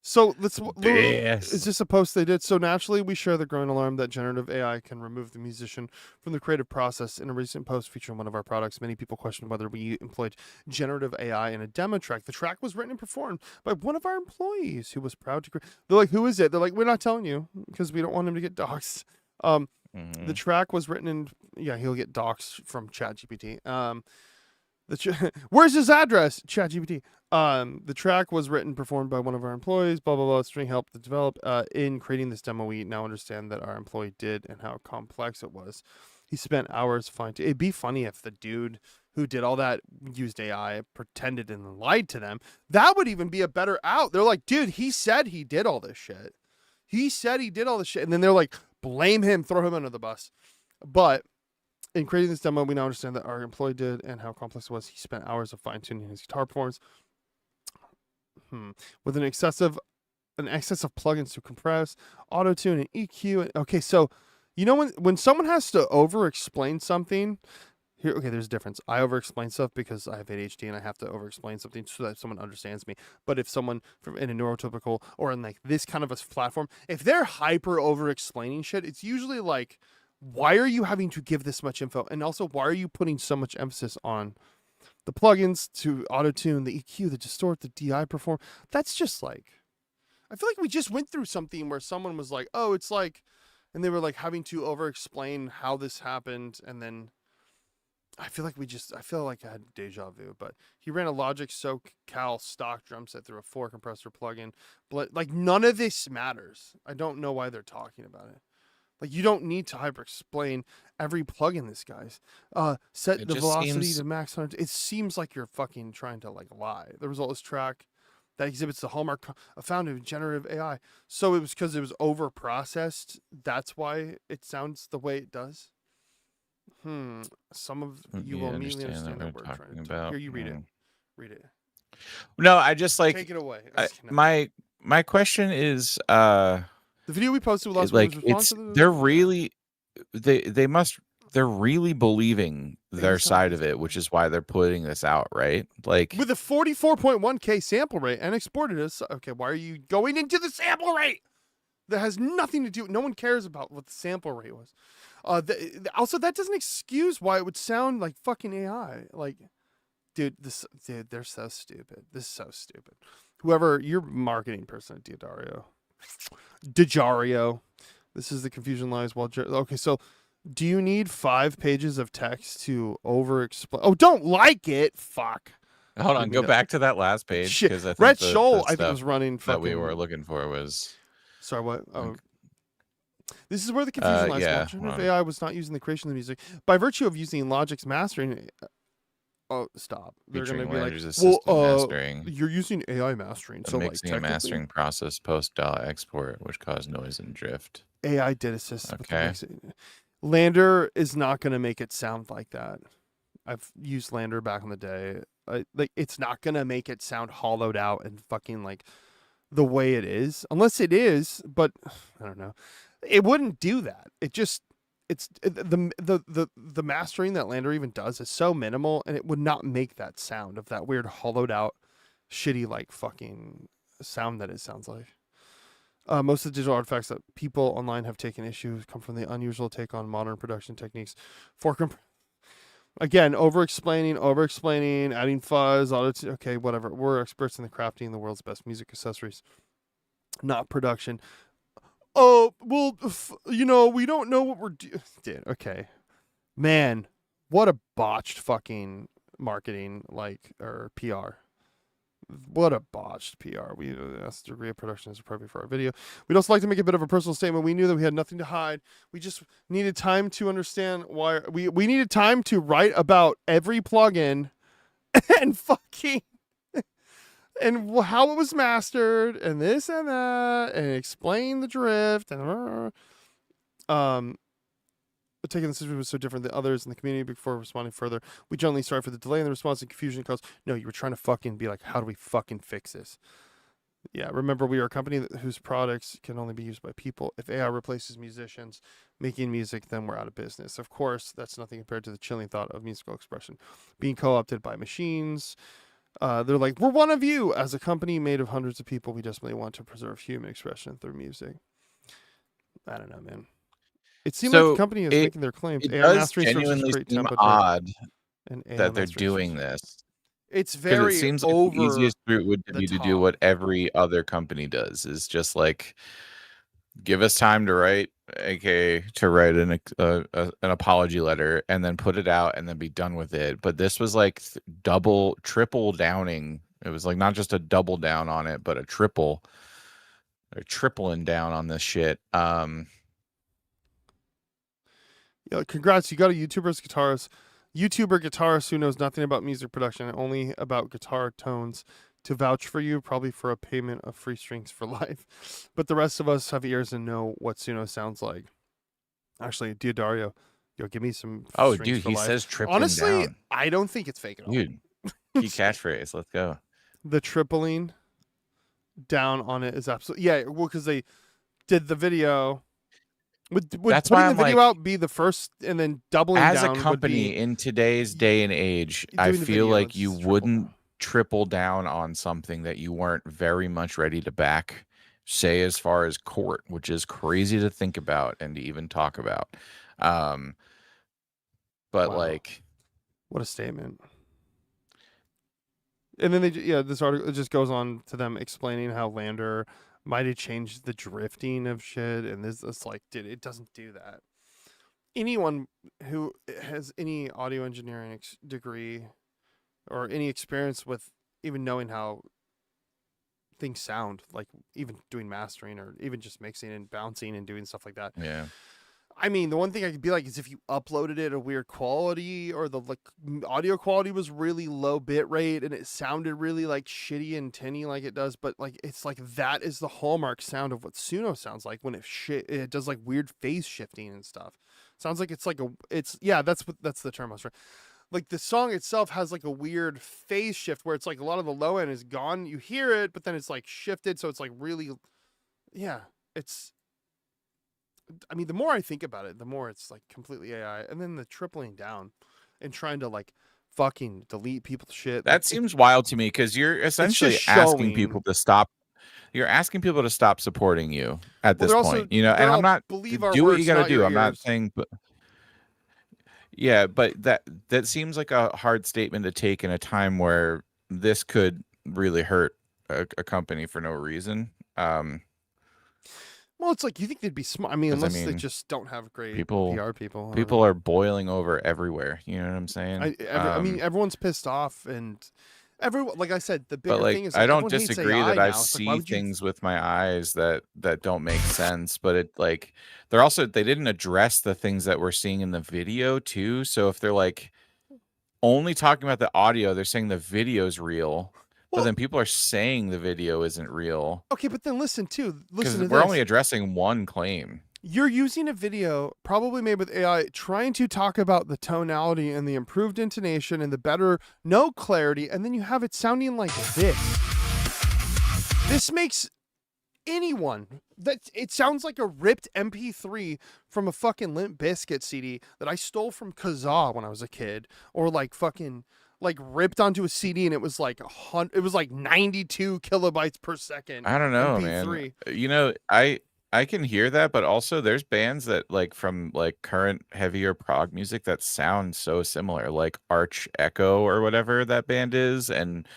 So bass. Is this a post they did? So naturally, we share the growing alarm that generative AI can remove the musician from the creative process. In a recent post featuring one of our products, many people questioned whether we employed generative AI in a demo track. The track was written and performed by one of our employees who was proud to create. They're like, who is it? They're like, we're not telling you because we don't want him to get doxxed. The track was written in, he'll get doxxed from ChatGPT. Where's his address? ChatGPT. The track was written, performed by one of our employees, blah, blah, blah. String helped to develop. In creating this demo, we now understand that our employee did and how complex it was. He spent hours fine-tuning. It'd be funny if the dude who did all that used AI, pretended and lied to them. That would even be a better out. They're like, dude, he said he did all this shit. He said he did all this shit. And then they're like, blame him, throw him under the bus. But in creating this demo, we now understand that our employee did and how complex it was. He spent hours of fine-tuning his guitar performance with an excess of plugins to compress, auto-tune, and EQ. Okay, so you know when someone has to over-explain something, there's a difference. I over-explain stuff because I have ADHD and I have to over-explain something so that someone understands me. But if someone in a neurotypical or in like this kind of a platform, if they're hyper over-explaining shit, it's usually like, why are you having to give this much info? And also, why are you putting so much emphasis on the plugins to auto-tune, the EQ, the distort, the DI perform? That's just like, I feel like we just went through something where someone was like, oh, it's like, and they were like having to over-explain how this happened. And then I feel like I feel like I had deja vu, but he ran a Logic SoCal stock drum set through a 4-compressor plugin. But like, none of this matters. I don't know why they're talking about it. Like, you don't need to hyper-explain every plugin this guy's. Set the velocity to max 100. It seems like you're fucking trying to, like, lie. The result is track that exhibits the hallmark found in generative AI. So it was because it was over-processed. That's why it sounds the way it does. Some of you will immediately understand what we're trying to about. Here, you read it. Read it. No, I just, like... Take it away. My question is... the video we posted with last week, they're really believing their side of it, which is why they're putting this out, right? Like, with a 44.1K sample rate and exported as okay. Why are you going into the sample rate? That has nothing to do. No one cares about what the sample rate was. Also, that doesn't excuse why it would sound like fucking AI. Like, dude, they're so stupid. This is so stupid. Whoever your marketing person, DiGario. This is the confusion lies while. Okay, so do you need 5 pages of text to over-explain? Oh, don't like it. Fuck. Hold on, go back to that last page because I think Red the Shoal, I think, was running that we were looking for was. Sorry, what? Oh. This is where the confusion lies. Yeah, Generative AI was not using the creation of the music by virtue of using Logic's mastering. Oh, stop! They're going to be like, well, you're using AI mastering, the so mixing and mastering process post-DAW export, which caused noise and drift. AI did assist. Okay. Lander is not going to make it sound like that. I've used Lander back in the day. Like, it's not going to make it sound hollowed out and fucking like the way it is, unless it is. But I don't know. It wouldn't do that. It's the mastering that Lander even does is so minimal, and it would not make that sound of that weird hollowed out, shitty like fucking sound that it sounds like. Most of the digital artifacts that people online have taken issue come from the unusual take on modern production techniques. Again, over-explaining, adding fuzz, okay, whatever. We're experts in the crafting the world's best music accessories, not production. Oh, well, we don't know what we're doing. Dude, okay. Man, what a botched fucking marketing, or PR. What a botched PR. That's the degree of production is appropriate for our video. We'd also like to make a bit of a personal statement. We knew that we had nothing to hide. We just needed time to understand why. We needed time to write about every plugin and fucking... and how it was mastered, and this and that, and explain the drift, and but taking the decision was so different than others in the community before responding further. We generally sorry for the delay in the response and confusion it caused. No, you were trying to fucking be like, how do we fucking fix this? Yeah, remember, we are a company whose products can only be used by people. If AI replaces musicians making music, then we're out of business. Of course, that's nothing compared to the chilling thought of musical expression being co-opted by machines. They're like, we're one of you. As a company made of hundreds of people, we desperately want to preserve human expression through music. I don't know, man. It seems like the company is making their claims. It does genuinely seem odd that they're doing this. It's very it seems like the easiest route would be to do what every other company does, is just like give us time to write, aka to write an apology letter, and then put it out and then be done with it. But this was like triple downing. It was like not just a double down on it, but a triple. They're tripling down on this shit. Yeah, congrats! You got a YouTuber guitarist who knows nothing about music production and only about guitar tones to vouch for you, probably for a payment of free strings for life. But the rest of us have ears and know what Suno sounds like. Actually, Diodario, give me some. Oh, dude, he says tripling Honestly, down. I don't think it's fake at all. Dude, key catchphrase. Let's go. The tripling down on it is absolutely well, because they did the video. Would that's putting why the video out be the first and then doubling as down a company in today's day and age? I feel like you wouldn't triple down on something that you weren't very much ready to back, say, as far as court, which is crazy to think about and to even talk about. But wow. Like, what a statement. And then this article just goes on to them explaining how Lander might have changed the drifting of shit, and it's like, dude, it doesn't do that. Anyone who has any audio engineering degree or any experience with even knowing how things sound, like even doing mastering or even just mixing and bouncing and doing stuff like that. Yeah. I mean, the one thing I could be like is if you uploaded it a weird quality, or the audio quality was really low bit rate and it sounded really like shitty and tinny like it does, but like it's like that is the hallmark sound of what Suno sounds like when it does like weird phase shifting and stuff. Sounds like it's like that's the term I was trying. Like the song itself has like a weird phase shift where it's like a lot of the low end is gone. You hear it, but then it's like shifted, so it's like really, it's. I mean, the more I think about it, the more it's like completely AI. And then the tripling down and trying to like fucking delete people's shit. That seems wild to me, because you're essentially asking people to stop. You're asking people to stop supporting you at this point, and I'm not, do what you got to do. I'm not saying, but yeah, but that seems like a hard statement to take in a time where this could really hurt a company for no reason. Well, it's like, you think they'd be smart. I mean, unless they just don't have great PR people. People are boiling over everywhere. You know what I'm saying? I mean, everyone's pissed off, and everyone, like I said, the bigger thing is, I don't disagree that I see things with my eyes that don't make sense, but it like they didn't address the things that we're seeing in the video too. So if they're like only talking about the audio, they're saying the video's real. But then people are saying the video isn't real. Okay, but then listen to this. We're only addressing one claim. You're using a video probably made with AI trying to talk about the tonality and the improved intonation and the better note clarity, and then you have it sounding like this. This makes anyone it sounds like a ripped MP3 from a fucking Limp Bizkit CD that I stole from Kazaa when I was a kid, or like fucking like ripped onto a CD, and it was like 92 kilobytes per second. I don't know, MP3. Man. You know, I can hear that, but also there's bands that like from like current heavier prog music that sound so similar, like Arch Echo or whatever that band is, and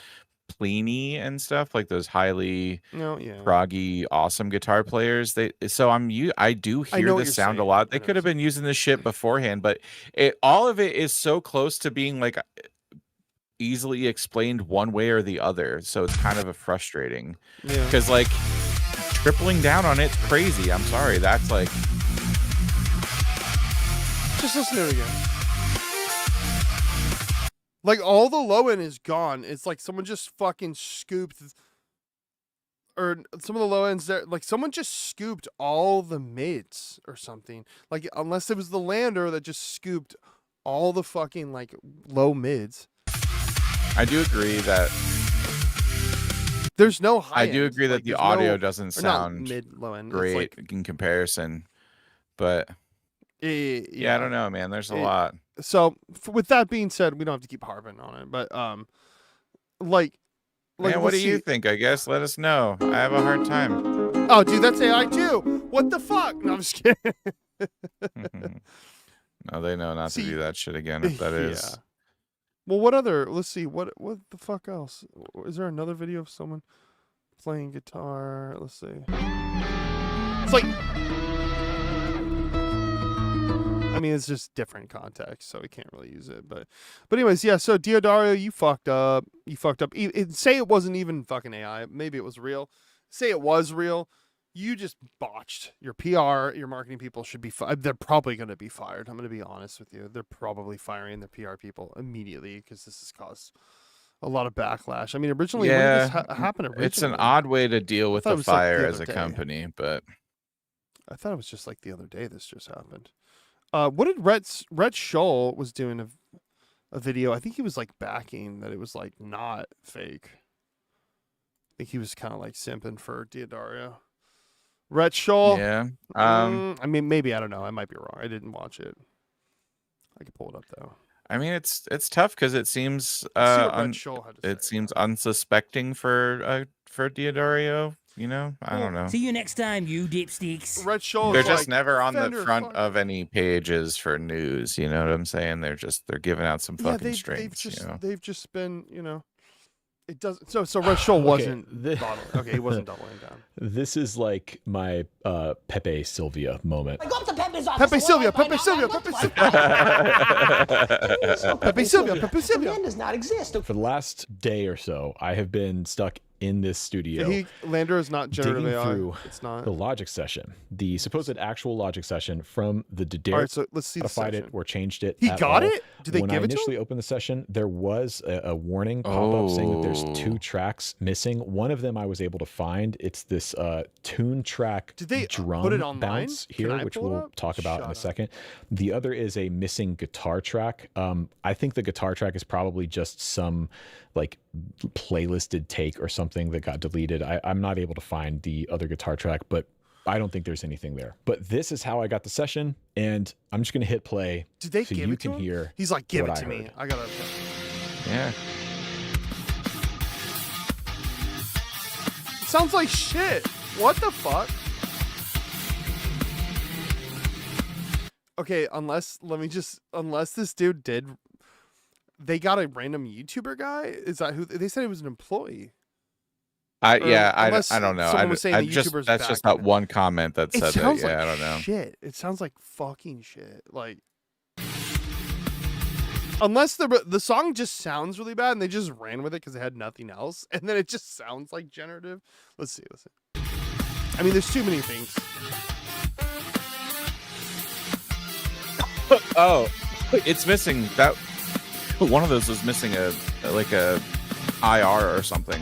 Pliny and stuff, like those highly proggy awesome guitar players. I do hear this sound a lot. They could have been using this shit beforehand, but all of it is so close to being like easily explained one way or the other, so it's kind of frustrating because like tripling down on it's crazy. I'm sorry, that's like, just listen to it again. Like all the low end is gone. It's like someone just fucking scooped, or some of the low ends there, like someone just scooped all the mids or something, like unless it was the lander that just scooped all the fucking like low mids. I do agree that there's no high. I do agree that the audio doesn't sound low end great in comparison, but yeah, I don't know, man. There's a lot. So with that being said, we don't have to keep harping on it, but like man, what do you think? I guess let us know. I have a hard time. Oh, dude, that's AI too. What the fuck? No, I'm just kidding. No, they know not to do that shit again. If that is. Well, what other? Let's see. What the fuck else? Is there another video of someone playing guitar? Let's see. It's like, I mean, it's just different context, so we can't really use it. But anyways, yeah. So Diodario, you fucked up. Say it wasn't even fucking AI. Maybe it was real. Say it was real. You just botched your PR. Your marketing people should be fired. They're probably going to be fired. I'm going to be honest with you. They're probably firing their PR people immediately because this has caused a lot of backlash. I mean, originally, when did this happen? Originally? It's an odd way to deal with the fire as a company, but I thought it was just like the other day this just happened. What did Rhett Scholl was doing a video? I think he was like backing that it was like not fake. I think he was kind of like simping for Diodario. Rhett Scholl. Yeah. I mean, maybe, I don't know. I might be wrong. I didn't watch it. I could pull it up though. I mean, it's tough because it seems seems unsuspecting for Diodario. You know, I don't know. See you next time, you dipsticks. Rhett Scholl. They're just never on the front of any pages for news. You know what I'm saying? They're giving out some fucking strings. They've just been, you know. It doesn't. So Rhett Scholl wasn't bottling. Okay, he wasn't doubling down. This is like my Pepe Sylvia moment. Go up to Pepe's office. Pepe Sylvia. Pepe Sylvia does not exist. For the last day or so, I have been stuck in this studio. Lander is not generative AI. Through it's not the Logic session, the supposed actual Logic session from the Didare. All right, so let's see. Modified it or changed it. He got it? Did they give it to him? When I initially opened the session, there was a warning pop up saying that there's 2 tracks missing. One of them I was able to find. It's this tune track drum put it online? bounce here, which we'll talk about in a second. The other is a missing guitar track. I think the guitar track is probably just some like playlisted take or something that got deleted. I'm not able to find the other guitar track, but I don't think there's anything there. But this is how I got the session, and I'm just gonna hit play. Did they so give you it to can him? hear? He's like, give it to me. I gotta. Yeah. Sounds like shit. What the fuck? Okay, unless this dude did they got a random YouTuber guy. Is that who they said it was an employee? I don't know. That's just that one comment that said that. Like I don't know. Shit. It sounds like fucking shit. Like, unless the song just sounds really bad and they just ran with it because they had nothing else, and then it just sounds like generative. Let's see. I mean, there's too many things. Oh, it's missing that. One of those was missing a IR or something.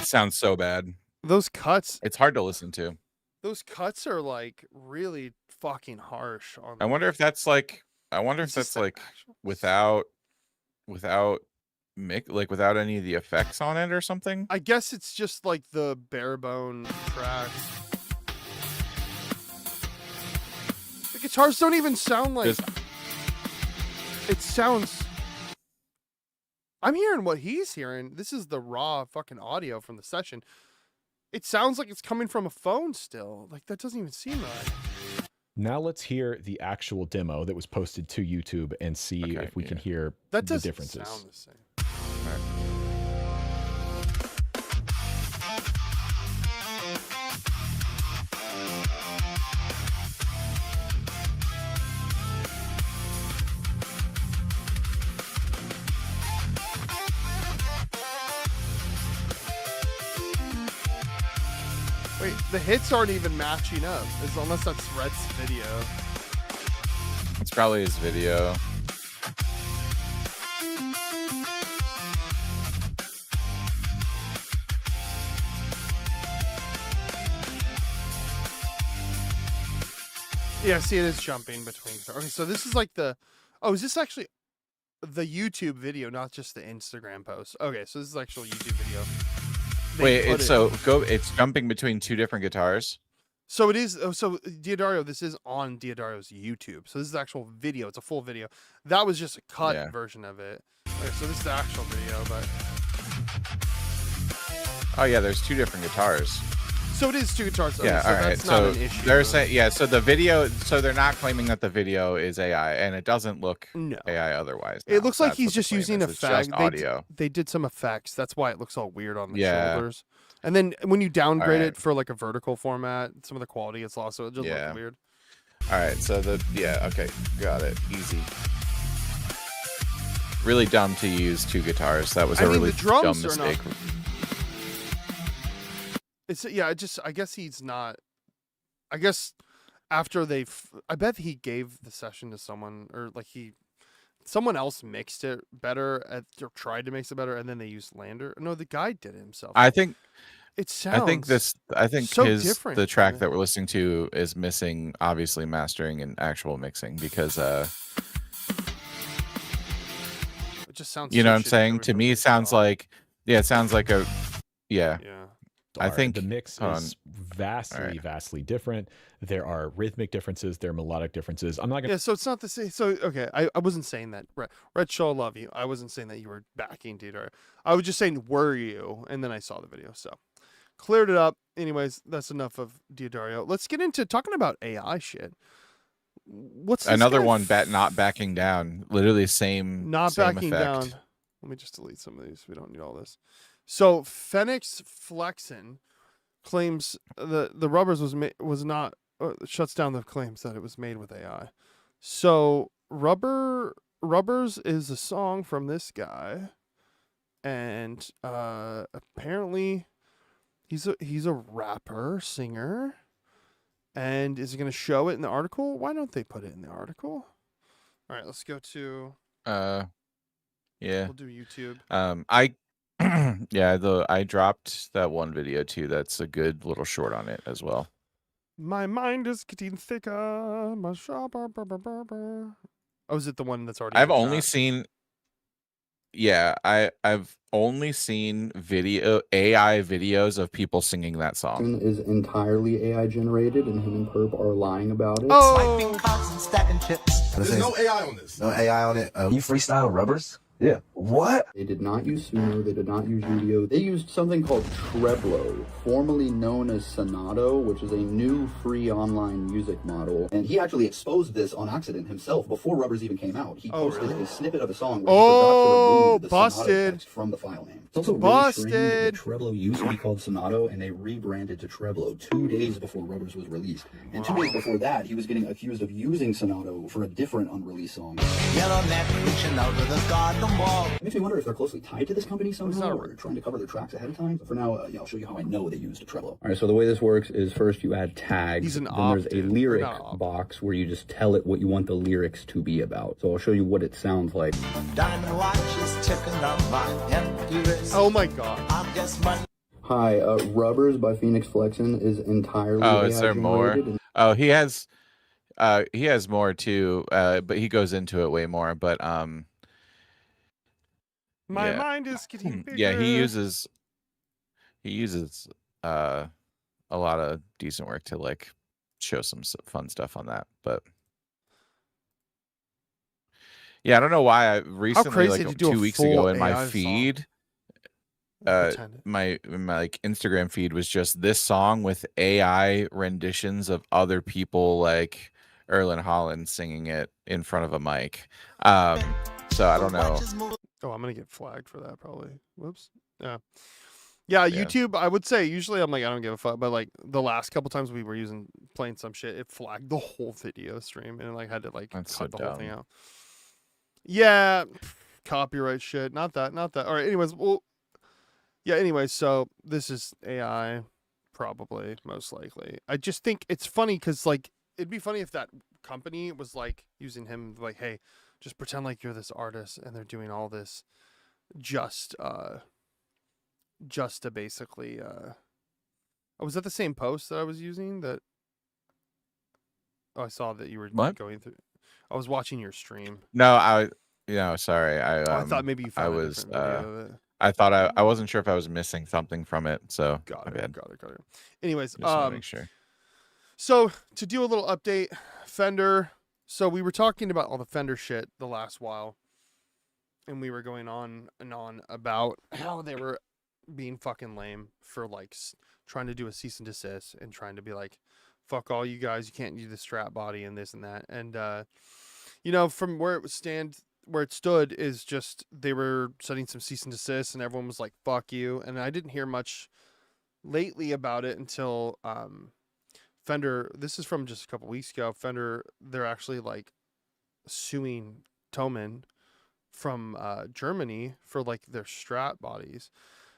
Sounds so bad. Those cuts, it's hard to listen to. Those cuts are like really fucking harsh on I wonder if that's like without without any of the effects on it or something. I guess it's just like the bare bone tracks. The guitars don't even sound like it sounds. I'm hearing what he's hearing. This is the raw fucking audio from the session. It sounds like it's coming from a phone still. Like, that doesn't even seem right. Now let's hear the actual demo that was posted to YouTube and see if we can hear the differences. That doesn't sound the same. All right. Wait, the hits aren't even matching up, unless that's Red's video. It's probably his video. Yeah, see, it is jumping between. Okay, so this is like the. Oh, is this actually the YouTube video, not just the Instagram post? Okay, so this is actual YouTube video. Wait, it's jumping between two different guitars. So it is. So Diodario, this is on Diodario's YouTube. So this is the actual video. It's a full video. That was just a cut version of it. Okay, so this is the actual video, but. Oh yeah, there's two different guitars. So it is two guitars. Okay, yeah, so all right. That's not an issue. They're saying So the video. So they're not claiming that the video is AI, and it doesn't look AI otherwise. It looks like he's just using effects. Audio. They did some effects. That's why it looks all weird on the shoulders. And then when you downgrade it for like a vertical format, some of the quality gets lost, so it just looks weird. All right. So okay, got it. Easy. Really dumb to use two guitars. That was a really dumb mistake. I guess he's not. I guess after I bet he gave the session to someone, or like someone else mixed it better or tried to mix it better, and then they used Lander. No, the guy did it himself. I think it sounds. I think so different. The track that we're listening to is missing, obviously, mastering and actual mixing because it just sounds. You know what I'm saying? To me, it sounds like it sounds like a yeah. I think the mix is vastly different. There are rhythmic differences. There are melodic differences. I'm not gonna. Yeah, so it's not the same. So okay, I wasn't saying that. Red Shaw, love you. I wasn't saying that you were backing Diodario. I was just saying, were you? And then I saw the video, so cleared it up. Anyways, that's enough of Diodario. Let's get into talking about AI shit. What's another one? Not backing down. Literally same. Not same backing effect. down. Let me just delete some of these. We don't need all this. So Phoenix Flexin claims the Rubbers was not shuts down the claims that it was made with AI. So Rubbers is a song from this guy, and apparently he's a rapper singer, and is it going to show it in the article? Why don't they put it in the article? All right, let's go to yeah. We'll do YouTube. I dropped that one video too. That's a good little short on it as well. My mind is getting thicker. My Oh, is it the one that's already? I've only seen. Yeah, I've only seen AI videos of people singing that song. Is entirely AI generated, and him and Perp are lying about it. Oh, There's no AI on this. No AI on it. You freestyle Rubbers? Yeah. What? They did not use Suno, they did not use Udio. They used something called Treblo, formerly known as Sonato, which is a new free online music model. And he actually exposed this on accident himself before Rubbers even came out. He posted a snippet of a song where he forgot to remove the Sonato text from the file name. It's also really strange that Treblo used to be called Sonato, and they rebranded to Treblo 2 days before Rubbers was released. And 2 days before that, he was getting accused of using Sonato for a different unreleased song. It makes me wonder if they're closely tied to this company somehow, or trying to cover their tracks ahead of time. But for now, I'll show you how I know they used a Treblo. All right, so the way this works is first you add tags, then there's a lyric box where you just tell it what you want the lyrics to be about. So I'll show you what it sounds like. Oh my god. Hi, Rubbers by Phoenix Flexen is entirely Oh, is there more? generated. Oh, he has more too, but he goes into it way more. But my mind is getting bigger. Yeah, he uses a lot of decent work to like show some fun stuff on that. But yeah, I don't know why I recently, like 2 weeks ago, in my feed, my like Instagram feed was just this song with AI renditions of other people, like Erlen Holland singing it in front of a mic. So I don't know. Oh, I'm gonna get flagged for that probably. Whoops. Yeah, YouTube, I would say usually I'm like, I don't give a fuck, but like the last couple times we were playing some shit, it flagged the whole video stream and like had to like cut the whole thing out. Yeah, copyright shit. Not that. All right, anyways, well, yeah, anyways, so this is AI, probably, most likely. I just think it's funny because like it'd be funny if that company was like using him, like, hey, just pretend like you're this artist and they're doing all this just to basically was that the same post that I was using that I saw that you were going through. I was watching your stream. No, sorry. I thought maybe you found a different video of it. I thought I wasn't sure if I was missing something from it, so got it. Anyways, just want to make sure. So to do a little update, Fender. So we were talking about all the Fender shit the last while, and we were going on and on about how they were being fucking lame for like trying to do a cease and desist and trying to be like, fuck all you guys, you can't use the strap body and this and that. And from where it stood is just they were setting some cease and desist and everyone was like, fuck you. And I didn't hear much lately about it until Fender, this is from just a couple weeks ago. Fender, they're actually like suing Thomann from Germany for like their Strat bodies.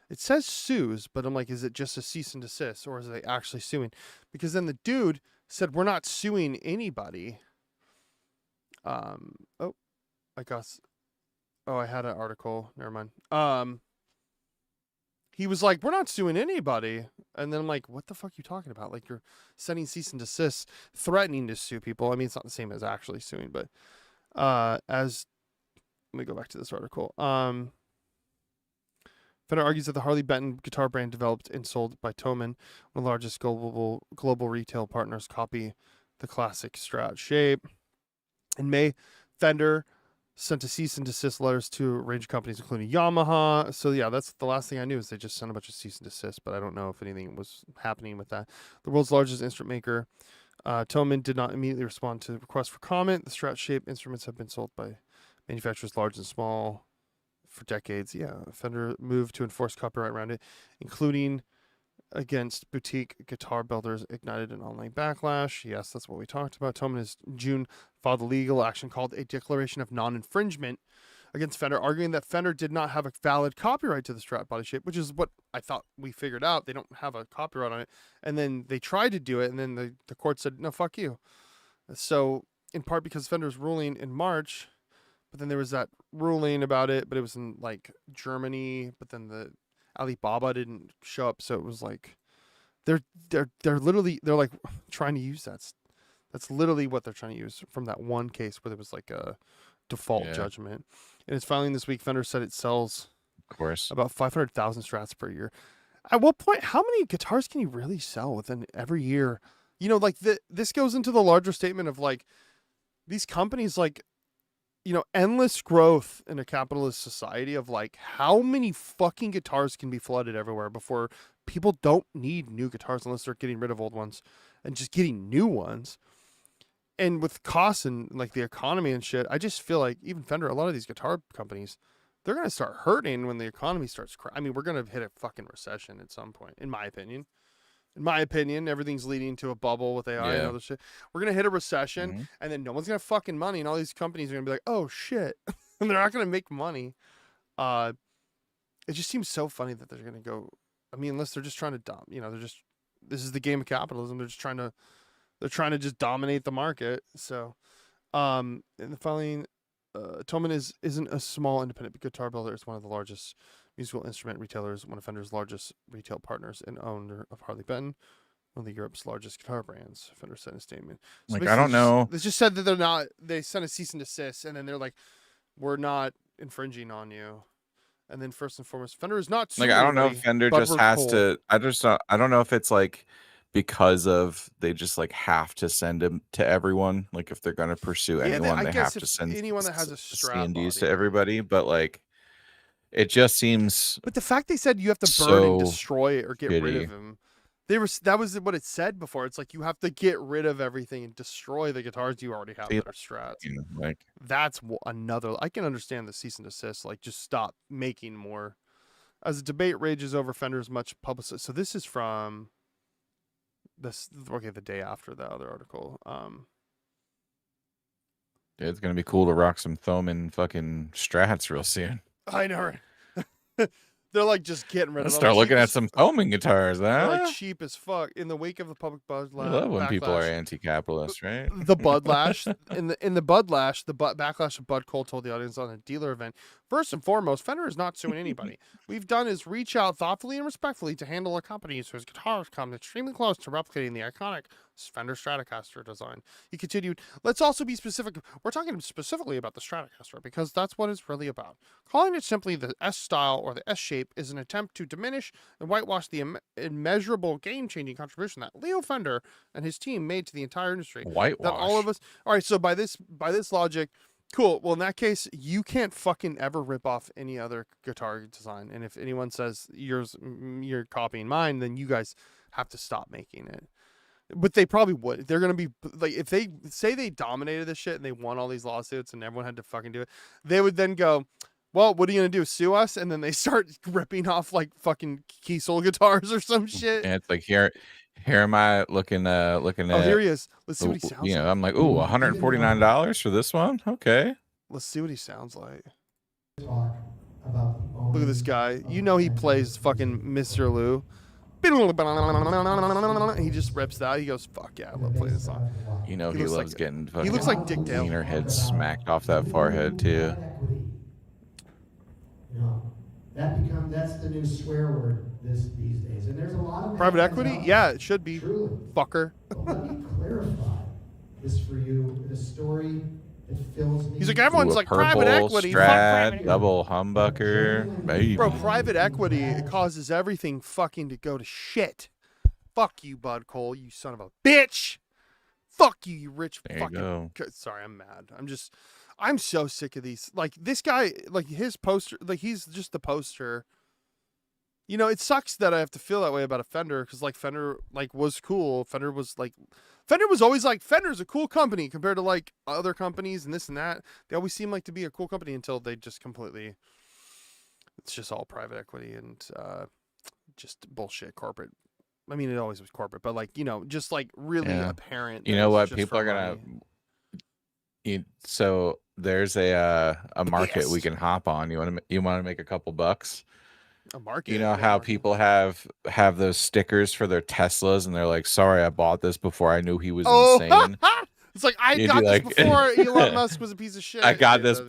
It says sues, but I'm like, is it just a cease and desist or is they actually suing? Because then the dude said, we're not suing anybody. I had an article. Never mind. He was like, we're not suing anybody. And then I'm like, what the fuck are you talking about? Like, you're sending cease and desist, threatening to sue people. I mean, it's not the same as actually suing, but let me go back to this article. Fender argues that the Harley Benton guitar brand developed and sold by Thomann, one of the largest global retail partners, copy the classic Strat shape. In May, Fender sent a cease and desist letters to a range of companies, including Yamaha. So yeah, that's the last thing I knew is they just sent a bunch of cease and desist, but I don't know if anything was happening with that. The world's largest instrument maker, Thomann, did not immediately respond to the request for comment. The Strat shape instruments have been sold by manufacturers large and small for decades. Yeah, Fender moved to enforce copyright around it, including against boutique guitar builders, ignited an online backlash. Yes, that's what we talked about. Thomann in June filed a legal action called a declaration of non-infringement against Fender, arguing that Fender did not have a valid copyright to the Strat body shape, which is what I thought we figured out. They don't have a copyright on it. And then they tried to do it, and then the court said, no, fuck you. So, in part because Fender's ruling in March, but then there was that ruling about it, but it was in like Germany, but then the Alibaba didn't show up, so it was like they're like trying to use that. That's literally what they're trying to use from that one case where there was like a default judgment. And it's filing this week. Fender said it sells, of course, about 500,000 Strats per year. At what point? How many guitars can you really sell within every year? Like this goes into the larger statement of like these companies, like endless growth in a capitalist society of like how many fucking guitars can be flooded everywhere before people don't need new guitars unless they're getting rid of old ones and just getting new ones. And with costs and like the economy and shit, I just feel like even Fender, a lot of these guitar companies, they're going to start hurting when the economy starts I mean, we're going to hit a fucking recession at some point, in my opinion. In my opinion, everything's leading to a bubble with AI and other shit. We're going to hit a recession, and then no one's going to have fucking money, and all these companies are going to be like, oh, shit. And they're not going to make money. It just seems so funny that they're going to go, I mean, unless they're just trying to this is the game of capitalism. They're trying to just dominate the market. So, and the following, Thomann isn't a small independent guitar builder. It's one of the largest musical instrument retailers, one of Fender's largest retail partners, and owner of Harley Benton, one of Europe's largest guitar brands. Fender said in a statement. So I don't know. They just said that they sent a cease and desist, and then they're like, we're not infringing on you. And then first and foremost, Fender is not suing I don't know if Fender just has to. I don't know if it's like because of they just like have to send them to everyone. Like if they're going to pursue anyone, they have to send anyone that has a Strat CNDs to everybody. But like, it just seems. But the fact they said you have to burn and destroy or get rid of him, that was what it said before. It's like you have to get rid of everything and destroy the guitars you already have that are Strats. Like that's another. I can understand the cease and desist. Like just stop making more. As the debate rages over Fender's much publicized. So this is from this. Okay, the day after the other article. It's gonna be cool to rock some Thomann fucking Strats real soon. I know. They're like just getting rid of them. Start looking at some Thomann guitars, huh? They're like cheap as fuck. In the wake of the public buzz, I love when people are anti-capitalist, right? The Budlash, in the Budlash, the backlash of Bud Cole told the audience on a dealer event. First and foremost, Fender is not suing anybody. We've done is reach out thoughtfully and respectfully to handle a company whose guitars come extremely close to replicating the iconic Fender Stratocaster design. He continued, let's also be specific. We're talking specifically about the Stratocaster because that's what it's really about. Calling it simply the S style or the S shape is an attempt to diminish and whitewash the immeasurable game-changing contribution that Leo Fender and his team made to the entire industry. Whitewash. That all of us. All right, so by this logic, cool. Well, in that case, you can't fucking ever rip off any other guitar design. And if anyone says you're copying mine, then you guys have to stop making it. But they probably would. They're going to be like, if they say they dominated this shit and they won all these lawsuits and everyone had to fucking do it, they would then go, well, what are you going to do? Sue us? And then they start ripping off like fucking Kiesel guitars or some shit. And it's like, here am I looking at. Oh, here he is. Let's see what he sounds like. I'm like, ooh, $149 for this one? Okay. Let's see what he sounds like. Look at this guy. You know he plays fucking Mr. Lou. He just rips that. He goes, fuck yeah, I love playing this song. You know he loves getting fucking. He looks like Dick Dale. Cleaner head smacked off that forehead too. You know, that's the new swear word these days. And there's a lot of private equity? Yeah, it should be. Truly. Fucker. Well, let me clarify this for you. The story that fills me. He's like, everyone's like private equity. Strat, double humbucker. Baby. Bro, private equity, it causes everything fucking to go to shit. Fuck you, Bud Cole, you son of a bitch. Fuck you, you rich fucking. Sorry, I'm mad. I'm so sick of these. Like this guy, like his poster, like he's just the poster. You know, it sucks that I have to feel that way about a Fender because like Fender like was cool. Fender was always like Fender's a cool company compared to like other companies and this and that. They always seem like to be a cool company until they just completely. It's just all private equity and just bullshit corporate. I mean, it always was corporate, but like just like really apparent. You know what? People are gonna. So there's a market we can hop on. You want to make a couple bucks? A market. You know how people have those stickers for their Teslas, and they're like, "Sorry, I bought this before I knew he was insane." It's like I got this before Elon Musk was a piece of shit. I got this,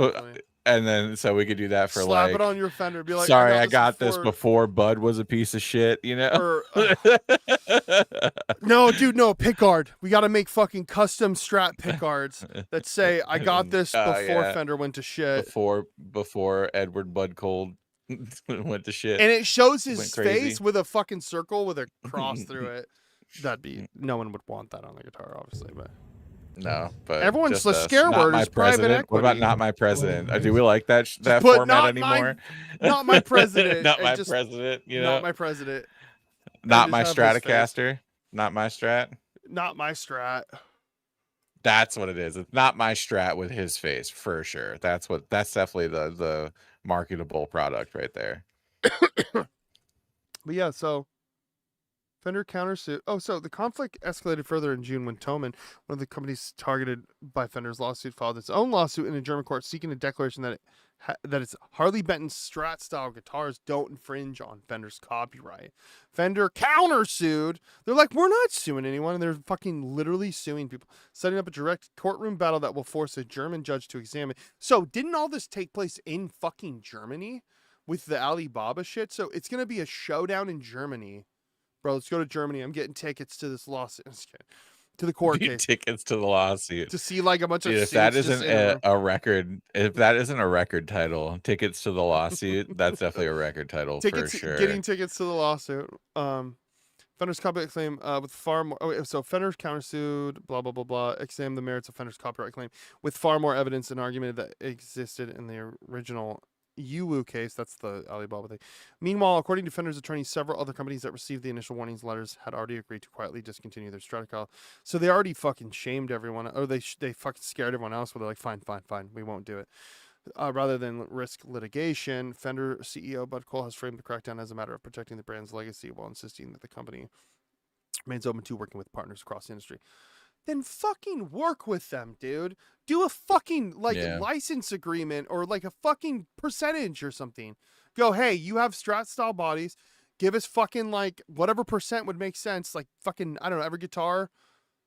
and then so we could do that for slap it on your Fender. Be like, sorry, I got this before Bud was a piece of shit. You know? No, dude, no pickguard. We got to make fucking custom Strat pickguards that say, "I got this before Fender went to shit." Before Edward Bud Cole went to shit, and it shows his face with a fucking circle with a cross through it. No one would want that on the guitar, obviously, but No, but everyone's the scare word is private equity. What about not my president? Do we like that that format anymore? Not my president. Not my president. You know, not my president. Not my Stratocaster. Not my Strat. Not my Strat. That's what it is. It's not my Strat with his face for sure. That's definitely the marketable product right there. But yeah, so Fender countersuit. Oh, so the conflict escalated further in June when Thomann, one of the companies targeted by Fender's lawsuit, filed its own lawsuit in a German court seeking a declaration that its Harley Benton Strat style guitars don't infringe on Fender's copyright. Fender countersued. They're like, we're not suing anyone, and they're fucking literally suing people, setting up a direct courtroom battle that will force a German judge to examine. So didn't all this take place in fucking Germany with the Alibaba shit? So it's gonna be a showdown in Germany. Bro, let's go to Germany. I'm getting tickets to this lawsuit. To the court case. Tickets to the lawsuit. To see like a bunch of if that isn't a record, if that isn't a record title, tickets to the lawsuit, that's definitely a record title for sure. Getting tickets to the lawsuit. Fender's copyright claim with far more. Oh, so Fender's countersued, blah, blah, blah, blah. Examine the merits of Fender's copyright claim with far more evidence and argument that existed in the original Yuwu case. That's the Alibaba thing. Meanwhile, according to Fender's attorney, several other companies that received the initial warnings letters had already agreed to quietly discontinue their Stratocaster. So they already fucking shamed everyone, or they fucking scared everyone else. Where they're like, fine, we won't do it. Rather than risk litigation, Fender CEO Bud Cole has framed the crackdown as a matter of protecting the brand's legacy while insisting that the company remains open to working with partners across the industry. Then fucking work with them, dude. Do a fucking license agreement or like a fucking percentage or something. Go, hey, you have Strat style bodies. Give us fucking like whatever percent would make sense. Like fucking, I don't know, every guitar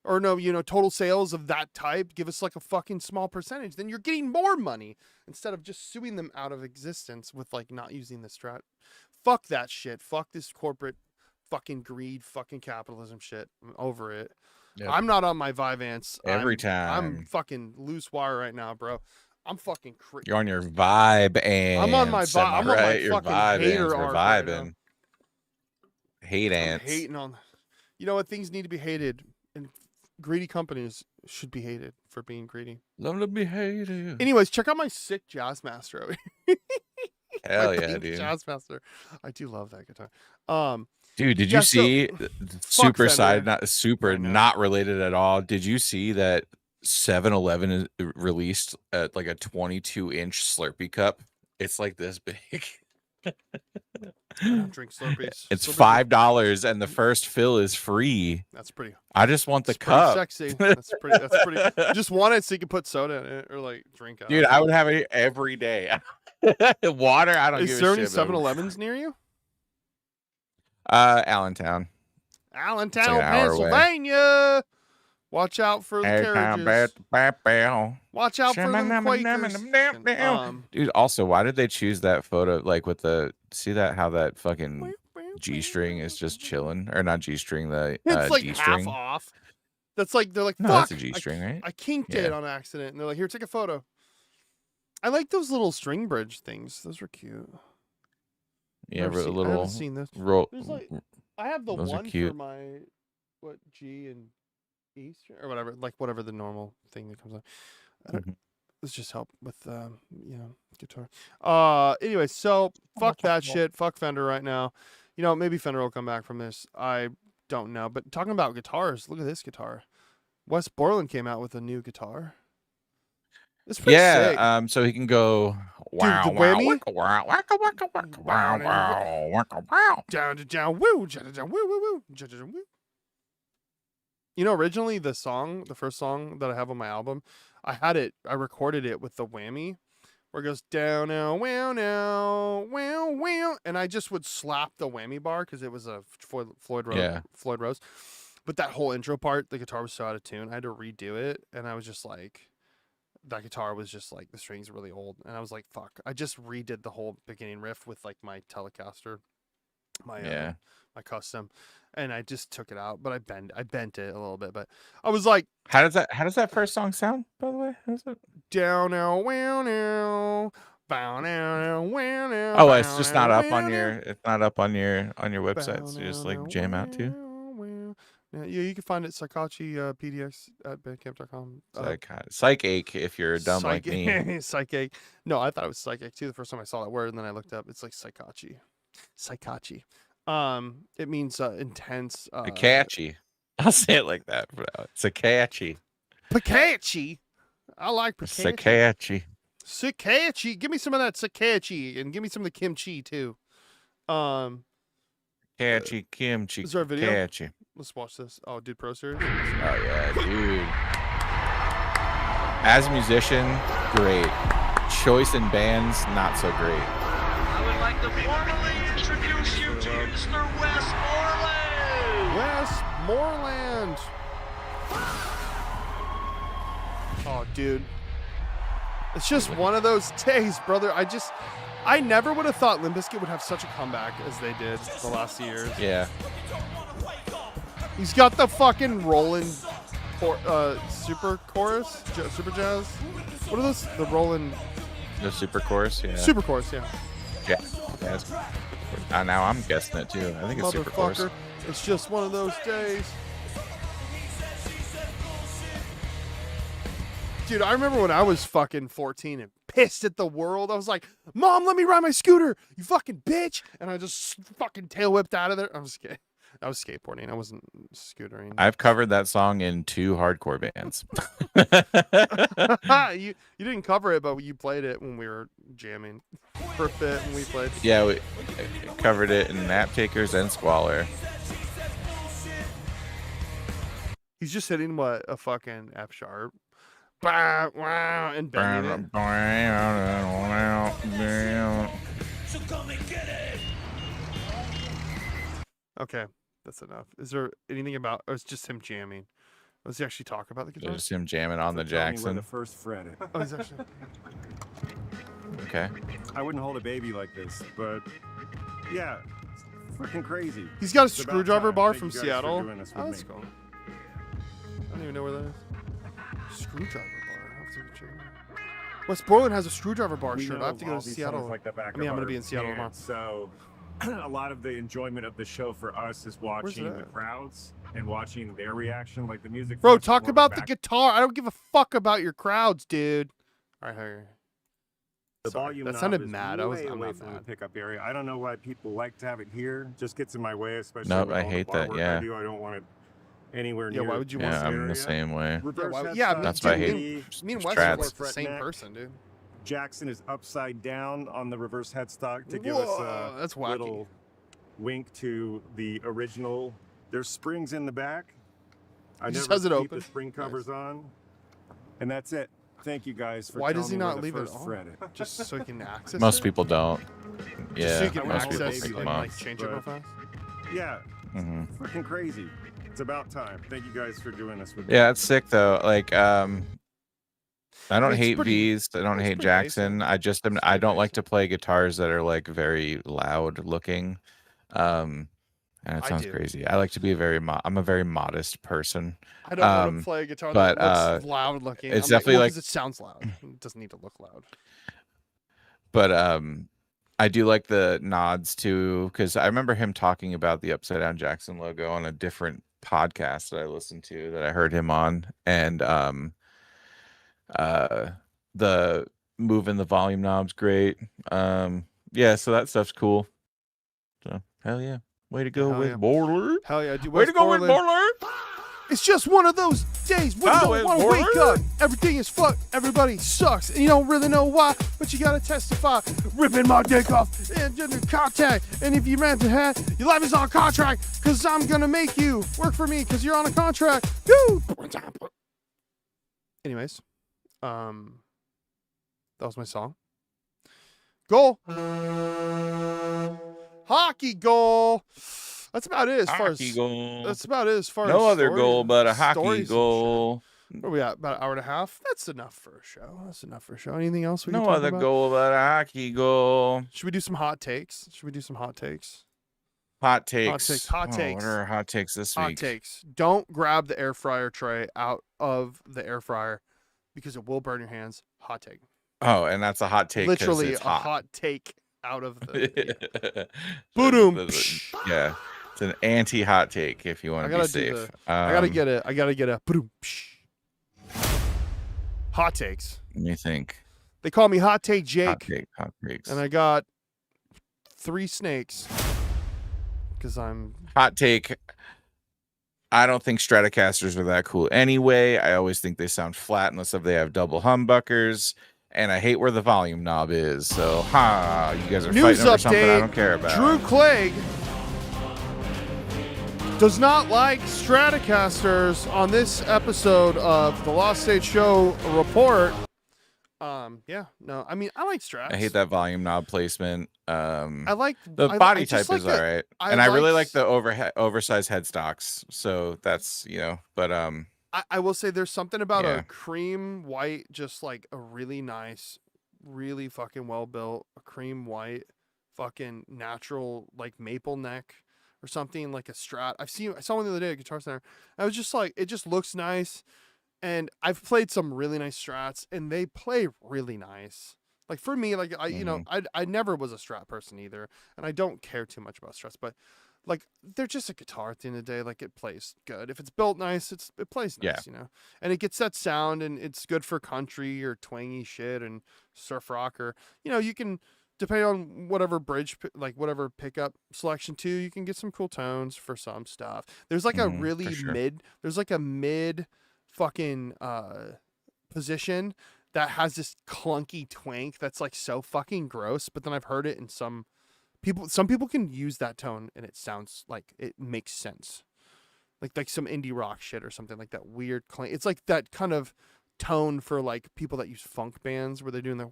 or no, total sales of that type. Give us like a fucking small percentage. Then you're getting more money instead of just suing them out of existence with like not using the Strat. Fuck that shit. Fuck this corporate fucking greed, fucking capitalism shit. I'm over it. Yep. I'm not on my Vivance I'm fucking loose wire right now, bro. I'm fucking crazy. You're on your vibe and I'm on my vibe. I'm on my fucking hater arc right now. Hate ants. I'm hating on. You know what? Things need to be hated, and greedy companies should be hated for being greedy. Love to be hated. Anyways, check out my sick Jazzmaster over here. Hell yeah, dude. Jazzmaster. I do love that guitar. Dude, did you see not related at all? Did you see that 7-Eleven released like a 22-inch Slurpee cup? It's like this big. I don't drink Slurpees. It's $5 and the first fill is free. That's pretty. I just want the cup. Sexy. That's pretty. Just want it so you can put soda in it or like drink out. Dude, I would have it every day. Water, I don't give a shit. Is there any 7-Elevens near you? Allentown, Pennsylvania. Watch out for the carriages. Watch out for the Quakers. Dude, also, why did they choose that photo? Like with see that how that fucking G string is just chilling, or not G string, the it's like D string. Half off. That's like they're like, fuck, that's a G string, right? I kinked it on accident, and they're like, here, take a photo. I like those little string bridge things. Those were cute. Yeah, I haven't seen this. I have the one for my G and E or whatever, like whatever the normal thing that comes on. Let's just help with guitar. Anyway, so fuck that shit. Fuck Fender right now. Maybe Fender will come back from this. I don't know. But talking about guitars, look at this guitar. Wes Borland came out with a new guitar. It's pretty sick. So he can go wow, dude, the wow, whammy? Wow, wacka, wacka, wacka, wow, wow, wacka, wow. Down, woo, down, woo, woo, woo. Originally the first song that I have on my album, I recorded it with the whammy, where it goes down now, wow, wow, wow, and I just would slap the whammy bar because it was a Floyd Rose. But that whole intro part, the guitar was so out of tune, I had to redo it, and I was just like, that guitar was just like, the strings really old, and I was like, fuck, I just redid the whole beginning riff with like my Telecaster, my custom, and I just took it out, but I bent it a little bit, but I was like, how does that first song sound, by the way? How's it? Down now, wow now, bow now, wow now. Oh, it's just not up on your website, so you just like jam out to. Yeah, you can find it Psychachi PDX at bandcamp.com. Psychache if you're dumb like me. Psychache. No, I thought it was psychic too the first time I saw that word, and then I looked up. It's like Psychachi. Psychachi. It means intense. Catchy. I'll say it like that. Psychachi. Pikachi. I like Pikachi. Psychachi. Psychachi. Give me some of that Psychachi, and give me some of the kimchi too. Catchy kimchi. Is there a video? Catchy. Let's watch this. Oh, dude, Pro Series. Oh yeah, dude. As a musician, great. Choice in bands, not so great. I would like to formally introduce you to Mr. Westmoreland. Oh, dude. It's just one of those days, brother. I never would have thought Limp Bizkit would have such a comeback as they did the last 2 years. Yeah. He's got the fucking rolling super chorus, super jazz. What are those? The rolling. The super chorus, yeah. Super chorus, yeah. Yeah. Now I'm guessing it too. I think it's super chorus. It's just one of those days. Dude, I remember when I was fucking 14 and pissed at the world. I was like, Mom, let me ride my scooter, you fucking bitch. And I just fucking tail whipped out of there. I'm just kidding. I was skateboarding. I wasn't scootering. I've covered that song in 2 hardcore bands. You didn't cover it, but you played it when we were jamming for a bit when we played. Yeah, we covered it in Nap Takers and Squalor. He's just hitting what a fucking F sharp. And bending it. Okay, that's enough. Is there anything about, or it's just him jamming? Does he actually talk about the guitar? Just him jamming on the Jackson. The first fret. Oh, he's actually. Okay. I wouldn't hold a baby like this, but yeah, it's freaking crazy. He's got a It's about screwdriver time. bar Thank from you guys for Seattle. doing this with Oh, that's me. cool. I don't even know where that is. Screwdriver bar. I have to check. Westmoreland has a screwdriver bar We shirt. know I have to go all to these Seattle. songs like the back I mean, of I'm gonna our be in Seattle tomorrow. hands, So a lot of the enjoyment of the show for us is watching the at? crowds and watching their reaction, like the music. Bro, fest is talk more about the back- guitar. I don't give a fuck about your crowds, dude. All right, here. The Sorry, volume that knob sounded is mad. way I'm away not from the mad. pickup area. I don't know why people like to have it here. Just gets in my way, especially. Nope, with I all the hate bar that, work yeah. I do. I don't want it anywhere Yeah, near. why would you want Yeah, to I'm the same way. Reverse yeah, headstock, That's why I hate me and strats. Wes are like the Fret same neck. person, dude. Jackson is upside down on the reverse headstock to give Whoa, us that's a wacky. little wink to the original. There's springs in the back. I He just never has it keep open. the spring covers on, and that's it. Thank you guys for Why does telling he me not where leave the it first on? fret is. Just so he can access Most it? people don't. Just so Yeah, you can most people access take it them and off. like change it real fast? Yeah, Mhm. freaking crazy. It's about time. Thank you guys for doing this with me. Yeah, it's sick though. Like, I don't It's hate pretty- V's. I don't it's hate pretty Jackson. basic. I just am. It's I pretty don't like basic. to play guitars that are like very loud looking. And it I sounds do. crazy. I like to be I'm a very modest person. I don't want to play a guitar but, that looks loud looking. it's I'm like, definitely well, like- 'cause it sounds loud. It doesn't need to look loud. But I do like the nods too, because I remember him talking about the Upside Down Jackson logo on a different podcast that I listened to that I heard him on, and the moving the volume knob's great. Yeah, so that stuff's cool. So hell yeah, way to go Hell with yeah. Borler. Hell yeah, dude. Way to go with Westmoreland. Borler. It's just one of those days when you don't want to wake up. Everything is fucked. Everybody sucks. And you don't really know why, but you gotta testify. Ripping my dick off and under contact. And if you rent a hat, your life is on contract. Cause I'm gonna make you work for me cause you're on a contract. Dude. Anyways, that was my song. Goal. Hockey goal. That's about it as far Hockey as goal. that's about it as far as No other story- goal but a hockey stories and shit. goal. Where are we at? About an hour and a half? That's enough for a show. That's enough for a show. Anything else we can No talk other about? goal but a hockey goal. Should we do some hot takes? Should we do some hot takes? Hot takes. takes, hot Oh, takes. what are our hot takes this Hot week? takes. Don't grab the air fryer tray out of the air fryer because it will burn your hands. Hot take. Oh, and that's a hot take. 'cause Literally it's a hot. hot take out of the. So Boom. yeah. It's an anti-hot take if you want to be safe. I gotta get it. I gotta get a hot takes. Let me think. They call me Hot Take Jake. Hot takes. And I got 3 snakes because I'm hot take. I don't think Stratocasters are that cool anyway. I always think they sound flat unless if they have double humbuckers. And I hate where the volume knob is. So, you guys are News fighting over update. something I don't care about. Drew Clegg does not like Stratocasters on this episode of the Lost Stage Show report. Yeah, no, I mean, I like Strats. I hate that volume knob placement. I like the body type is all right, and I really like the oversized headstocks. So that's but I will say there's something about a cream white, just like a really nice, really fucking well built, a cream white, fucking natural like maple neck or something like a Strat. I saw one the other day at Guitar Center. I was just like, it just looks nice. And I've played some really nice Strats, and they play really nice. Like for me, like I never was a Strat person either, and I don't care too much about Strats, but like they're just a guitar at the end of the day. Like it plays good. If it's built nice, it plays nice, and it gets that sound, and it's good for country or twangy shit and surf rock, or you can, depending on whatever bridge, like whatever pickup selection too, you can get some cool tones for some stuff. There's like a really mid. There's like a mid fucking position that has this clunky twank that's like so fucking gross, but then I've heard it in some people can use that tone and it sounds like it makes sense, like some indie rock shit or something, like that weird clank. It's like that kind of tone for like people that use funk bands where they're doing the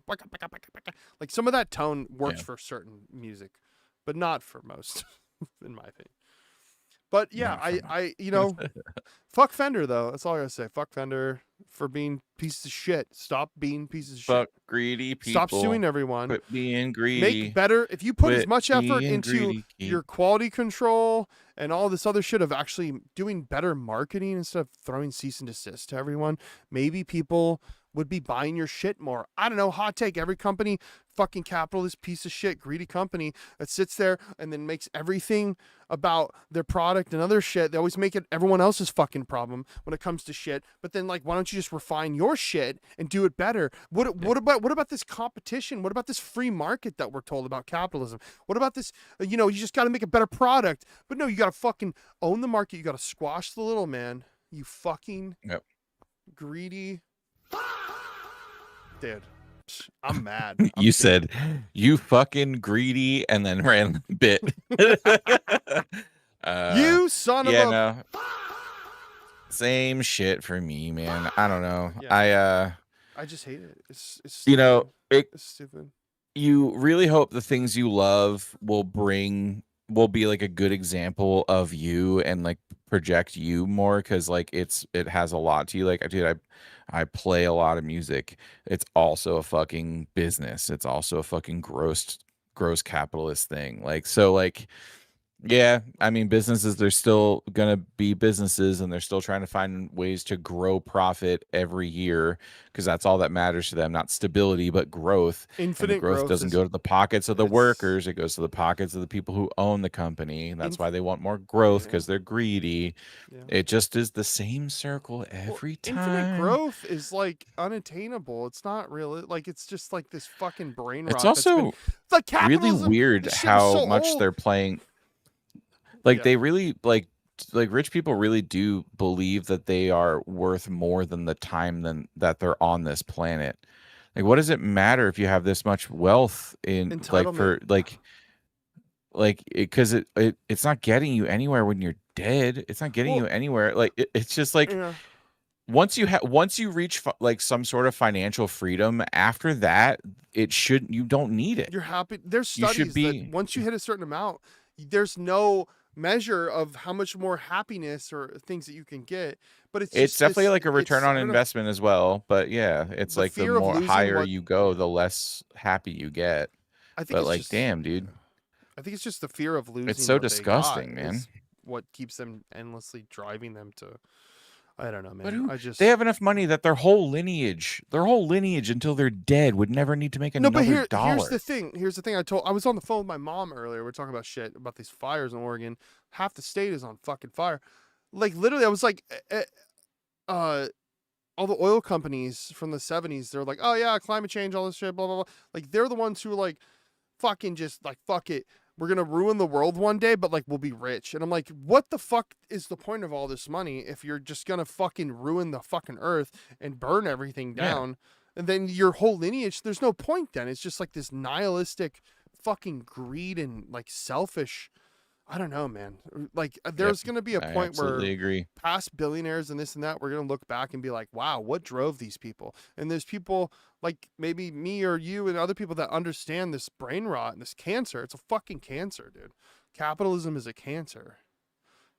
like some of that tone works for certain music, but not for most in my opinion. But yeah, I fuck Fender though. That's all I gotta say. Fuck Fender for being pieces of shit. Stop being pieces of shit. Fuck greedy people. Stop suing everyone. Quit being greedy. Make better. If you put as much effort into your quality control and all this other shit of actually doing better marketing instead of throwing cease and desist to everyone, maybe people would be buying your shit more. I don't know. Hot take. Every company, fucking capitalist piece of shit, greedy company that sits there and then makes everything about their product and other shit. They always make it everyone else's fucking problem when it comes to shit. But then, like, why don't you just refine your shit and do it better? What about this competition? What about this free market that we're told about capitalism? What about this? You just got to make a better product. But no, you got to fucking own the market. You got to squash the little man. You fucking greedy. Dude, I'm mad. You said you fucking greedy and then ran a bit. You son of a no. Same shit for me, man. I don't know. I just hate it. It's stupid. It's stupid. You really hope the things you love will be like a good example of you and like project you more, because like it has a lot to you. Like, dude, I play a lot of music. It's also a fucking business. It's also a fucking gross capitalist thing. Like, so like, yeah, I mean, businesses, they're still going to be businesses, and they're still trying to find ways to grow profit every year, because that's all that matters to them. Not stability, but growth. Infinite growth doesn't go to the pockets of the workers. It goes to the pockets of the people who own the company. And that's why they want more growth, because they're greedy. Yeah. It just is the same circle every time. Infinite growth is like unattainable. It's not real. Like, it's just like this fucking brain rot. It's also really weird how much they're playing. Like, they really like rich people really do believe that they are worth more than the time that they're on this planet. Like, what does it matter if you have this much wealth in because it's not getting you anywhere when you're dead. It's not getting you anywhere. Like, it's just like once you reach like some sort of financial freedom, after that, you don't need it. You're happy. There's studies that once you hit a certain amount, there's no measure of how much more happiness or things that you can get, but it's definitely like a return on investment as well. But yeah, it's like the more higher you go, the less happy you get. I think, but like, damn, dude, I think it's just the fear of losing. It's so disgusting, man. What keeps them endlessly driving them to. I don't know, man. They have enough money that their whole lineage until they're dead would never need to make another dollar. Here's the thing. I was on the phone with my mom earlier. We're talking about shit about these fires in Oregon. Half the state is on fucking fire. Like literally, I was like, all the oil companies from the 70s, they're like, oh yeah, climate change, all this shit, blah blah blah. Like they're the ones who are like, fucking just like fuck it. We're going to ruin the world one day, but like we'll be rich. And I'm like, what the fuck is the point of all this money if you're just going to fucking ruin the fucking earth and burn everything down? Yeah. And then your whole lineage, there's no point then. It's just like this nihilistic fucking greed and like selfish. I don't know, man. Like there's going to be a point where past billionaires and this and that, we're going to look back and be like, wow, what drove these people? And there's people like maybe me or you and other people that understand this brain rot and this cancer. It's a fucking cancer, dude. Capitalism is a cancer.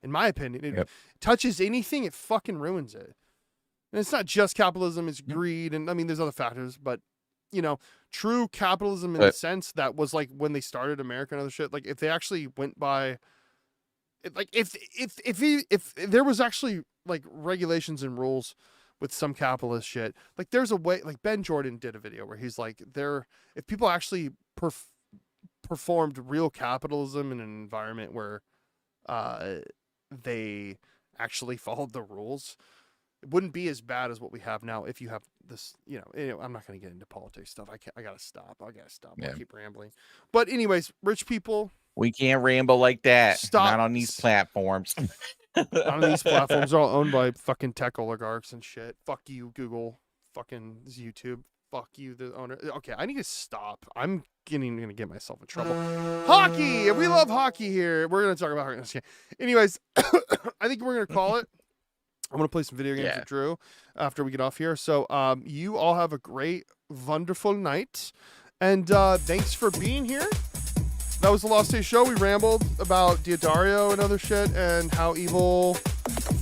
In my opinion, it touches anything, it fucking ruins it. And it's not just capitalism, it's greed. And I mean, there's other factors, but you know, true capitalism in the sense that was like when they started America and other shit. Like if they actually went by, like if there was actually like regulations and rules with some capitalist shit, like there's a way. Like Ben Jordan did a video where he's like, if people actually performed real capitalism in an environment where they actually followed the rules, it wouldn't be as bad as what we have now. If you have this, you know, I'm not going to get into politics stuff. I gotta stop. I'll keep rambling. But anyways, rich people, we can't ramble like that. Not on these platforms. Not on these platforms. They're all owned by fucking tech oligarchs and shit. Fuck you, Google. Fucking YouTube. Fuck you, the owner. Okay, I need to stop. I'm going to get myself in trouble. Hockey! We love hockey here. We're going to talk about hockey. Anyways, I think we're going to call it. I'm going to play some video games with Drew after we get off here. So you all have a great, wonderful night. And thanks for being here. That was the Lost Day Show. We rambled about Diodario and other shit and how evil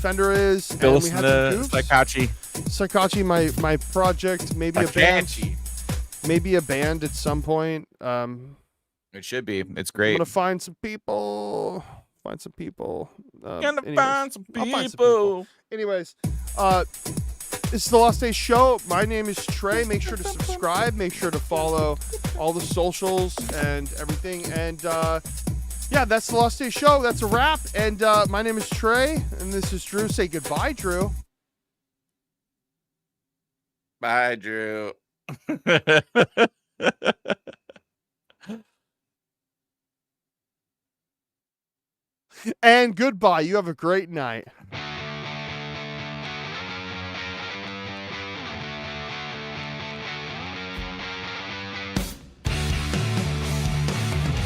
Fender is. Go listen to Psychachi, my project. Maybe a band. Maybe a band at some point. It should be. It's great. I'm going to find some people. Find some people. Anyways, this is the Lost Day Show. My name is Trey. Make sure to subscribe. Make sure to follow all the socials and everything. And yeah, that's the Lost Day Show. That's a wrap. And my name is Trey, and this is Drew. Say goodbye, Drew. Bye, Drew. And goodbye. You have a great night.